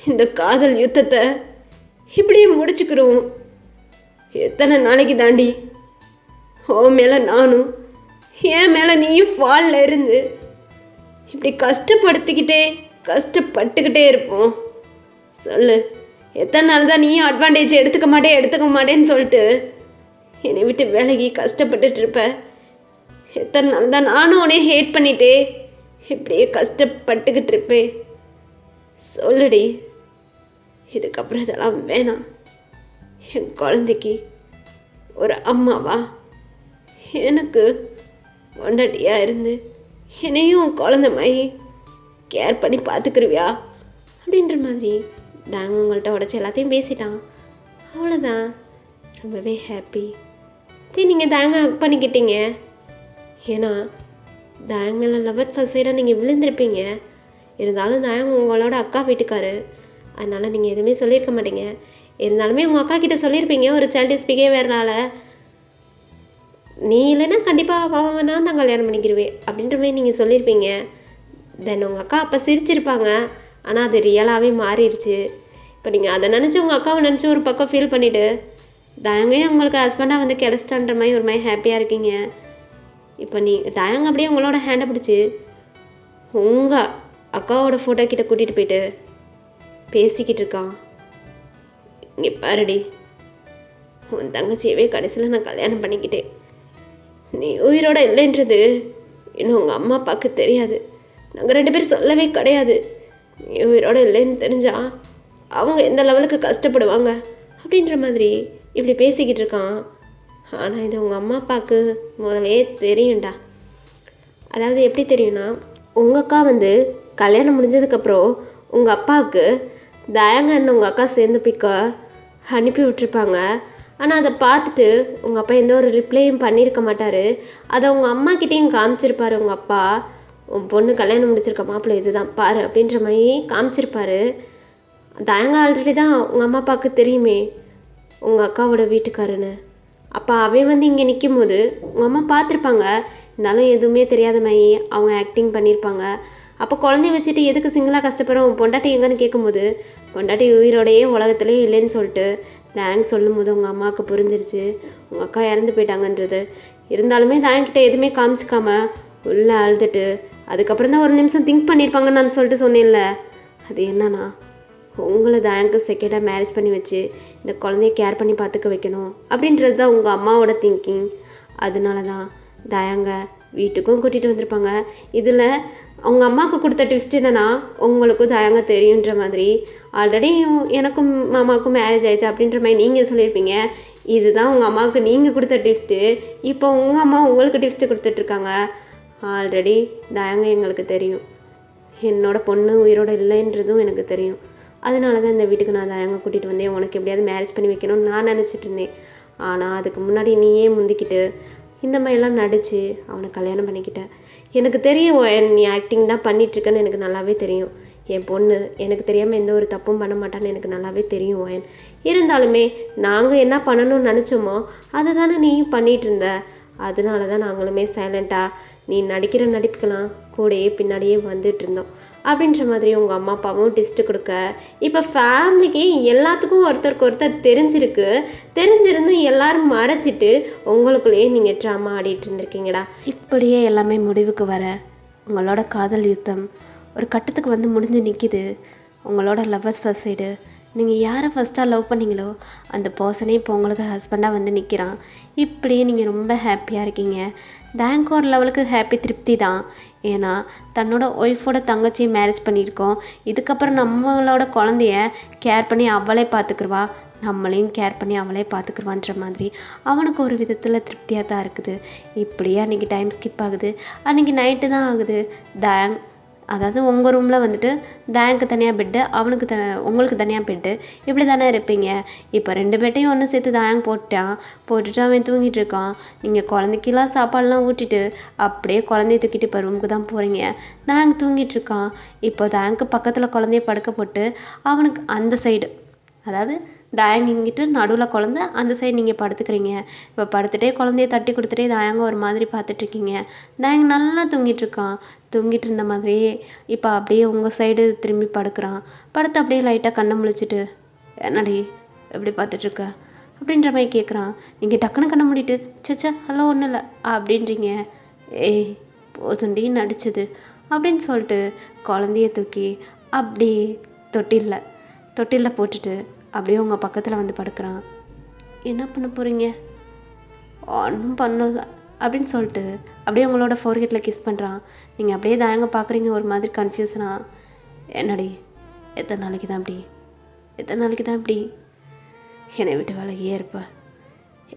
இந்த காதல் யுத்தத்தை இப்படியே முடிச்சுக்கிறோம். எத்தனை நாளைக்கு தாண்டி ஓ மேலே நானும் என் மேலே நீயும் ஃபாலில் இருந்து இப்படி கஷ்டப்பட்டுக்கிட்டே இருப்போம் சொல்லு? எத்தனை நாள் தான் நீயும் அட்வான்டேஜ் எடுத்துக்க மாட்டேன்னு சொல்லிட்டு என்னை விட்டு விலகி கஷ்டப்பட்டுட்டு இருப்ப? எத்தனை நாள் தான் நானும் உன்னை ஹேட் பண்ணிட்டே இப்படியே கஷ்டப்பட்டுக்கிட்டு இருப்பேன் சொல்லுடி. இதுக்கப்புறம் இதெல்லாம் வேணாம். என் குழந்தைக்கு ஒரு அம்மாவா எனக்கு பொண்டாட்டியாக இருந்து என்னையும் குழந்தை மாதிரி கேர் பண்ணி பார்த்துக்கிருவியா அப்படின்ற மாதிரி நாங்கள் உங்கள்கிட்ட உடச்சி எல்லாத்தையும் பேசிட்டான். அவ்வளோதான், ரொம்பவே ஹாப்பி. இப்படி நீங்கள் தாங்க ஹக் பண்ணிக்கிட்டீங்க. ஏன்னா தாங்க மேலே லவர் ஃபர்ஸ்ட் சைடாக நீங்கள் விழுந்திருப்பீங்க. இருந்தாலும் தாங்க உங்களோட அக்கா வீட்டுக்காரு, அதனால் நீங்கள் எதுவுமே சொல்லியிருக்க மாட்டீங்க. இருந்தாலுமே உங்கள் அக்கா கிட்டே சொல்லியிருப்பீங்க ஒரு சைல்டிஷ் பிஹேவியர்னால. நீ இல்லைன்னா கண்டிப்பாக அவனா தான் கல்யாணம் பண்ணிக்கிருவேன் அப்படின்ற மாதிரி நீங்கள் சொல்லியிருப்பீங்க. தென் உங்கள் அக்கா அப்போ சிரிச்சிருப்பாங்க, ஆனால் அது ரியலாகவே மாறிடுச்சு. இப்போ நீங்கள் அதை நினச்சி உங்கள் அக்காவை நினச்சி ஒரு பக்கம் ஃபீல் பண்ணிவிட்டு தயங்கே உங்களுக்கு ஹஸ்பண்டாக வந்து கிடச்சிட்டான்ற மாதிரி ஒரு மாதிரி ஹாப்பியாக இருக்கீங்க. இப்போ தயங்க அப்படியே உங்களோட ஹேண்டை பிடிச்சி உங்கள் அக்காவோட ஃபோட்டோ கிட்ட கூட்டிகிட்டு போயிட்டு பேசிக்கிட்டு இருக்கான். இங்கே பாருடி, உன் தங்கச்சியவே கடைசியில் நான் கல்யாணம் பண்ணிக்கிட்டேன். நீ உயிரோட இல்லைன்றது இன்னும் உங்கள் அம்மா அப்பாவுக்கு தெரியாது. நாங்கள் 2 பேரும் சொல்லவே கிடையாது. நீ உயிரோட இல்லைன்னு தெரிஞ்சா அவங்க எந்த லெவலுக்கு கஷ்டப்படுவாங்க அப்படின்ற மாதிரி இப்படி பேசிக்கிட்டு இருக்கான். ஆனால் இது உங்கள் அம்மா அப்பாவுக்கு முதலே தெரியும்டா. அதாவது எப்படி தெரியும்னா, உங்கள் அக்கா வந்து கல்யாணம் முடிஞ்சதுக்கப்புறம் உங்கள் அப்பாவுக்கு தயங்கன்னு உங்கள் அக்கா சேர்ந்து பிக்க அனுப்பி விட்டுருப்பாங்க. ஆனால் அதை பார்த்துட்டு உங்கள் அப்பா எந்த ஒரு ரிப்ளையும் பண்ணியிருக்க மாட்டார். அதை உங்கள் அம்மாக்கிட்டேயும் காமிச்சிருப்பார். உங்கள் அப்பா, உன் பொண்ணு கல்யாணம் முடிச்சிருக்க மாப்பிள்ளை இதுதான் பாரு அப்படின்ற மாதிரி காமிச்சிருப்பார். தயங்க ஆல்ரெடி தான் உங்கள் அம்மா அப்பாவுக்கு தெரியுமே உங்கள் அக்காவோட வீட்டுக்காரன்னு. அப்போ அவன் வந்து இங்கே நிற்கும் போது உங்கள் அம்மா பார்த்துருப்பாங்க. இருந்தாலும் எதுவுமே தெரியாத மாதிரி அவங்க ஆக்டிங் பண்ணியிருப்பாங்க. அப்போ குழந்தைய வச்சுட்டு எதுக்கு சிங்கிளாக கஷ்டப்படுறோம், பொண்டாட்டி எங்கன்னு கேட்கும்போது பொண்டாட்டி உயிரோடையே உலகத்துலேயே இல்லைன்னு சொல்லிட்டு தேங்க்ஸ் சொல்லும்போது உங்கள் அம்மாவுக்கு புரிஞ்சிருச்சு உங்கள் அக்கா இறந்து போயிட்டாங்கன்றது. இருந்தாலுமே தேங்கிட்ட எதுவுமே காமிச்சிக்காம உள்ளே அழுதுட்டு அதுக்கப்புறம் தான் ஒரு நிமிஷம் திங்க் பண்ணியிருப்பாங்கன்னு நான் சொல்லிட்டு சொன்னேன்ல. அது என்னன்னா, உங்களை தயங்கு செகண்டாக மேரேஜ் பண்ணி வச்சு இந்த குழந்தைய கேர் பண்ணி பார்த்துக்க வைக்கணும் அப்படின்றது தான் உங்கள் அம்மாவோட திங்கிங். அதனால தான் தயங்க வீட்டுக்கும் கூட்டிகிட்டு வந்திருப்பாங்க. இதில் அவங்க அம்மாவுக்கு கொடுத்த ட்விஸ்ட் என்னென்னா, உங்களுக்கும் தயங்க தெரியுன்ற மாதிரி ஆல்ரெடி எனக்கும் மாமாவுக்கும் மேரேஜ் ஆயிடுச்சு அப்படின்ற மாதிரி நீங்கள் சொல்லியிருப்பீங்க. இதுதான் உங்கள் அம்மாவுக்கு நீங்கள் கொடுத்த ட்விஸ்ட்டு. இப்போ உங்கள் அம்மா உங்களுக்கு ட்விஸ்ட்டு கொடுத்துட்ருக்காங்க. ஆல்ரெடி தயங்க எங்களுக்கு தெரியும், என்னோடய பொண்ணு உயிரோடு இல்லைன்றதும் எனக்கு தெரியும். அதனால தான் இந்த வீட்டுக்கு நான் தயங்க கூட்டிகிட்டு வந்தேன். உனக்கு எப்படியாவது மேரேஜ் பண்ணி வைக்கணும்னு நான் நினச்சிட்டு இருந்தேன். ஆனால் அதுக்கு முன்னாடி நீயே முந்திக்கிட்டு இந்த மாதிரிலாம் நடித்து அவனை கல்யாணம் பண்ணிக்கிட்டேன். எனக்கு தெரியும் நீ ஆக்டிங் தான் பண்ணிகிட்ருக்கேன்னு எனக்கு நல்லாவே தெரியும். என் பொண்ணு எனக்கு தெரியாமல் எந்த ஒரு தப்பும் பண்ண மாட்டான்னு எனக்கு நல்லாவே தெரியும். இருந்தாலுமே நாங்கள் என்ன பண்ணணும்னு நினச்சோமோ அதை தானே நீயும் பண்ணிகிட்டு இருந்த. அதனால தான் நாங்களுமே சைலண்ட்டாக நீ நடிக்கிற நடிப்புக்கெல்லாம் கூடயே பின்னாடியே வந்துட்டு இருந்தோம் அப்படின்ற மாதிரி உங்கள் அம்மா அப்பாவும் டிஸ்ட்டு கொடுக்க இப்போ ஃபேமிலிக்கு எல்லாத்துக்கும் ஒருத்தருக்கு ஒருத்தர் தெரிஞ்சிருந்தும் எல்லாரும் மறைச்சிட்டு உங்களுக்குள்ளேயே நீங்கள் ட்ராமா ஆடிட்டு இருந்திருக்கீங்கடா. இப்படியே எல்லாமே முடிவுக்கு வர உங்களோட காதல் யுத்தம் ஒரு கட்டத்துக்கு வந்து முடிஞ்சு நிற்கிது. உங்களோட லவ்வர்ஸ் ஃபர்ஸ்ட் சைடு நீங்கள் யாரை ஃபஸ்ட்டாக லவ் பண்ணீங்களோ அந்த பர்சனே இப்போ உங்களுக்கு ஹஸ்பண்டாக வந்து நிற்கிறான். இப்படியே நீங்கள் ரொம்ப ஹாப்பியாக இருக்கீங்க. தேங்க் ஒரு லெவலுக்கு ஹாப்பி திருப்தி தான். ஏன்னா தன்னோட ஒய்ஃபோட தங்கச்சியை மேரேஜ் பண்ணியிருக்கோம். இதுக்கப்புறம் நம்மளோட குழந்தைய கேர் பண்ணி அவளே பார்த்துக்குருவா, நம்மளையும் கேர் பண்ணி அவளே பார்த்துக்குருவான்ற மாதிரி அவனுக்கு ஒரு விதத்தில் திருப்தியாக தான் இருக்குது. இப்படியே அன்றைக்கி டைம் ஸ்கிப் ஆகுது. அன்றைக்கி நைட்டு தான் ஆகுது. அதாவது உங்கள் ரூமில் வந்துட்டு தேங்க்கு தனியாக பெட்டு, உங்களுக்கு தனியாக பெட்டு, இப்படி தானே இருப்பீங்க. இப்போ 2 பெட்டையும் ஒன்று சேர்த்து தேங்க் போட்டுட்டு அவன் தூங்கிட்டு இருக்கான். நீங்கள் குழந்தைக்கெல்லாம் சாப்பாடெலாம் ஊட்டிட்டு அப்படியே குழந்தைய தூக்கிட்டு இப்போ ரூமுக்கு தான் போகிறீங்க. தேங்க் தூங்கிட்டு இருக்கான். இப்போ தேங்க்கு பக்கத்தில் குழந்தைய படுக்க போட்டு அவனுக்கு அந்த சைடு, அதாவது தாயங்க இங்கிட்டு நடுவில் குழந்தை, அந்த சைடு நீங்கள் படுத்துக்கிறீங்க. இப்போ படுத்துகிட்டே குழந்தைய தட்டி கொடுத்துட்டே தாயங்க ஒரு மாதிரி பார்த்துட்ருக்கீங்க. தாயங்க நல்லா தூங்கிட்டு இருந்த மாதிரியே இப்போ அப்படியே உங்கள் சைடு திரும்பி படுக்கிறான். படுத்து அப்படியே லைட்டாக கண்ணை முழிச்சிட்டு என்னடி எப்படி பார்த்துட்ருக்க அப்படின்ற மாதிரி கேட்குறான். நீங்கள் டக்குன்னு கண்ணை மூடிட்டு சச்சா ஹலோ ஒன்றும் இல்லை அப்படின்றீங்க. ஏய் போதுண்டி நடிச்சது அப்படின்னு சொல்லிட்டு குழந்தைய தூக்கி அப்படியே தொட்டிலில் போட்டுட்டு அப்படியே உங்கள் பக்கத்தில் வந்து படுக்கிறான். என்ன பண்ண போகிறீங்க? ஒன்றும் பண்ணல அப்படின்னு சொல்லிட்டு அப்படியே உங்களோட ஃபோர்கெட்டில் கிஸ் பண்ணுறான். நீங்கள் அப்படியே தாயங்க பார்க்குறீங்க ஒரு மாதிரி கன்ஃபியூஷனா. என்னடி எத்தனை நாளைக்கு தான் இப்படி என்னை விட்டு வேலையே இருப்ப?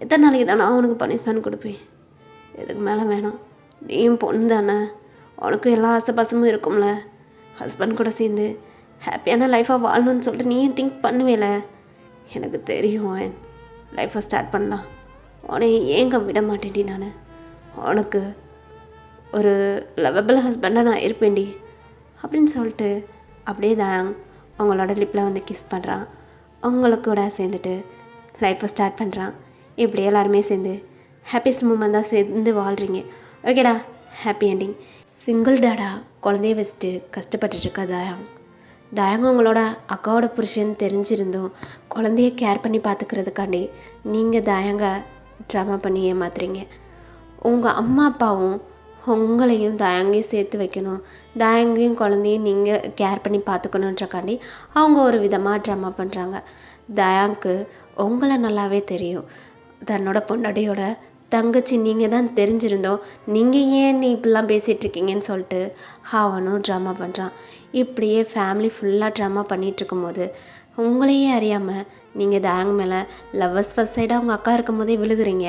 எத்தனை நாளைக்கு தான் நான் உனக்கு பனிஷ்மெண்ட் கொடுப்பேன்? இதுக்கு மேலே வேணாம். நீயும் பொண்ணு தானே, உனக்கும் எல்லா ஆசைப்பாசமும் இருக்கும்ல. ஹஸ்பண்ட் கூட சேர்ந்து ஹாப்பியான லைஃபாக வாழணும்னு சொல்லிட்டு நீயும் திங்க் பண்ணுவேல. எனக்கு தெரியும் லைஃப்பை ஸ்டார்ட் பண்ணலாம். உன்னை ஏங்க விட மாட்டேன்டி. நான் உனக்கு ஒரு லவபிள் ஹஸ்பண்டாக நான் இருப்பேன்டி அப்படின்னு சொல்லிட்டு அப்படியே தான் அவங்களோட லிப்பில் வந்து கிஸ் பண்ணுறான். அவங்களுக்கு கூட சேர்ந்துட்டு லைஃப்பை ஸ்டார்ட் பண்ணுறான். இப்படி எல்லாருமே சேர்ந்து ஹாப்பியஸ்ட் மூமெண்ட் தான் சேர்ந்து வாழ்கிறீங்க. ஓகேடா, ஹாப்பி என்டிங். சிங்கிள் டேடா குழந்தைய வச்சுட்டு கஷ்டப்பட்டுருக்கா தாயங்க உங்களோட அக்காவோட புருஷன் தெரிஞ்சிருந்தோம் குழந்தைய கேர் பண்ணி பார்த்துக்கிறதுக்காண்டி நீங்கள் தாயங்க ட்ராமா பண்ணி ஏமாத்துறீங்க. உங்கள் அம்மா அப்பாவும் உங்களையும் தாயங்கையும் சேர்த்து வைக்கணும், தாயங்கையும் குழந்தையும் நீங்கள் கேர் பண்ணி பார்த்துக்கணுன்றக்காண்டி அவங்க ஒரு விதமாக ட்ராமா பண்ணுறாங்க. தயாங்க்கு உங்களை நல்லாவே தெரியும். தன்னோட பொண்டாட்டியோட தங்கச்சி நீங்கள் தான் தெரிஞ்சிருந்தோம், நீங்கள் ஏன் நீ இப்படிலாம் பேசிகிட்ருக்கீங்கன்னு சொல்லிட்டு அவனும் ட்ராமா பண்ணுறான். இப்படியே ஃபேமிலி ஃபுல்லாக ட்ராமா பண்ணிகிட்ருக்கும்போது உங்களையே அறியாமல் நீங்கள் தாங் மேலே லவ்வர்ஸ் ஃபர்ஸ்ட் சைடாக அவங்க அக்கா இருக்கும் போதே விழுகுறீங்க.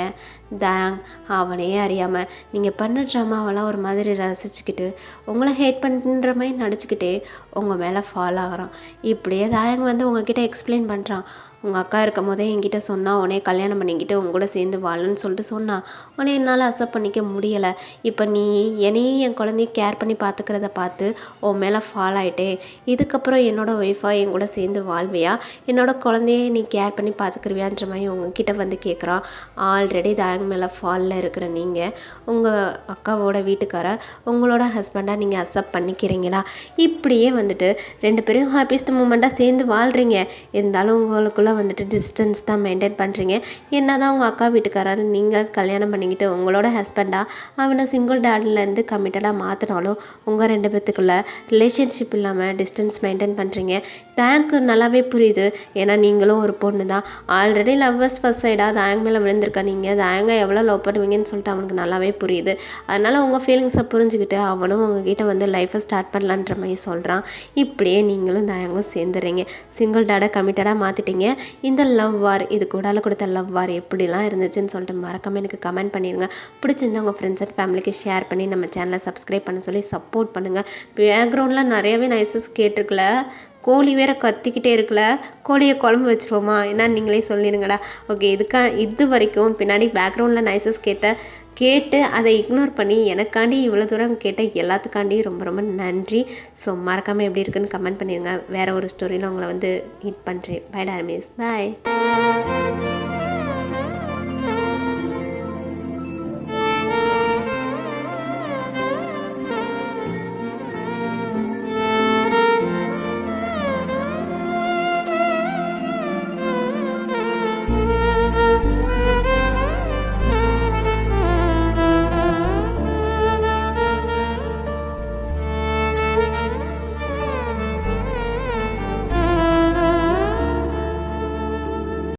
தாங் அவனையே அறியாமல் நீங்கள் பண்ண ட்ராமாவெல்லாம் ஒரு மாதிரி ரசிச்சுக்கிட்டு உங்களை ஹேட் பண்ணுற மாதிரி நடிச்சுக்கிட்டே உங்கள் மேலே ஃபாலோ ஆகிறான். இப்படியே தாங் வந்து உங்ககிட்ட எக்ஸ்பிளைன் பண்ணுறான். உங்கள் அக்கா இருக்கும் போதே என்கிட்ட சொன்னால் உடனே கல்யாணம் பண்ணிக்கிட்டு உங்க கூட சேர்ந்து வாழணும்னு சொல்லிட்டு சொன்னான். உடனே என்னால் அக்செப்ட் பண்ணிக்க முடியலை. இப்போ நீ என்னையும் என் குழந்தைய கேர் பண்ணி பார்த்துக்கிறத பார்த்து உன் மேலே ஃபாலோ ஆகிட்டேன். இதுக்கப்புறம் என்னோடய ஒய்ஃபாக என் கூட சேர்ந்து வாழ்வியா, என்னோடய குழந்தைய நீ கேர் பண்ணி பார்த்துக்குருவியான்ற மாதிரி உங்ககிட்ட வந்து கேட்குறான். ஆல்ரெடி தாங் மேலே ஃபாலில் இருக்கிற நீங்கள் உங்கள் அக்காவோட வீட்டுக்கார உங்களோட ஹஸ்பண்டாக நீங்கள் அக்செப்ட் பண்ணிக்கிறீங்களா? இப்படியே வந்துட்டு 2 பேரும் ஹாப்பியஸ்ட் மூமெண்ட்டாக சேர்ந்து வாழ்கிறீங்க. இருந்தாலும் உங்களுக்குள்ள வந்துட்டு டிஸ்டன்ஸ் தான் மெயின்டைன் பண்ணுறீங்க. என்ன தான் உங்கள் அக்கா வீட்டுக்காரர் நீங்கள் கல்யாணம் பண்ணிக்கிட்டு உங்களோட ஹஸ்பண்டாக அவனை சிங்கிள் டேட்லேருந்து கமிட்டடாக மாற்றினாலும் உங்கள் 2 பேத்துக்குள்ள ரிலேஷன்ஷிப் இல்லாமல் டிஸ்டன்ஸ் மெயின்டைன் பண்ணுறீங்க. தேங்க்கு நல்லாவே புரியுது. ஏன்னா நீங்களும் ஒரு பொண்ணு தான். ஆல்ரெடி லவ்வர்ஸ் ஃபர்ஸ்ட் சைடாக தேங்க் மேலே விழுந்திருக்க நீங்கள் தேங்கை எவ்வளோ லவ் பண்ணுவீங்கன்னு சொல்லிட்டு அவனுக்கு நல்லாவே புரியுது. அதனால் உங்கள் ஃபீலிங்ஸை புரிஞ்சுக்கிட்டு அவனும் உங்ககிட்ட வந்து லைஃப்பை ஸ்டார்ட் பண்ணலான்ற மாதிரி சொல்கிறான். இப்படியே நீங்களும் தேங்கும் சேர்ந்துடுறீங்க. சிங்கிள் டேடை கமிட்டடாக மாற்றிட்டீங்க. இந்த லவ் வார், இது கூடால கொடுத்த லவ் வார் எப்படிலாம் இருந்துச்சுன்னு சொல்லிட்டு மறக்காமல் எனக்கு கமெண்ட் பண்ணிடுங்க. பிடிச்சிருந்தா உங்கள் ஃப்ரெண்ட்ஸ் அண்ட் ஃபேமிலிக்கு ஷேர் பண்ணி நம்ம சேனலை சப்ஸ்கிரைப் பண்ண சொல்லி சப்போர்ட் பண்ணுங்கள். பேக்ரவுண்டில் நிறையவே நைசஸ் கேட்டிருக்கல, கோழி வேறு கத்திக்கிட்டே இருக்குல்ல, கோழியை குழம்பு வச்சுருவோமா என்னன்னு நீங்களே சொல்லிடுங்கடா. ஓகே, இது வரைக்கும் பின்னாடி பேக்ரவுண்டில் நைசஸ் கேட்டு அதை இக்னோர் பண்ணி எனக்காண்டி இவ்வளோ தூரம் கேட்ட எல்லாத்துக்காண்டி ரொம்ப ரொம்ப நன்றி. ஸோ மறக்காமல் எப்படி இருக்குன்னு கமெண்ட் பண்ணிடுங்க. வேறு ஒரு ஸ்டோரியில் உங்களை வந்து மீட் பண்ணுறேன். பை டார்மிஸ், பாய்.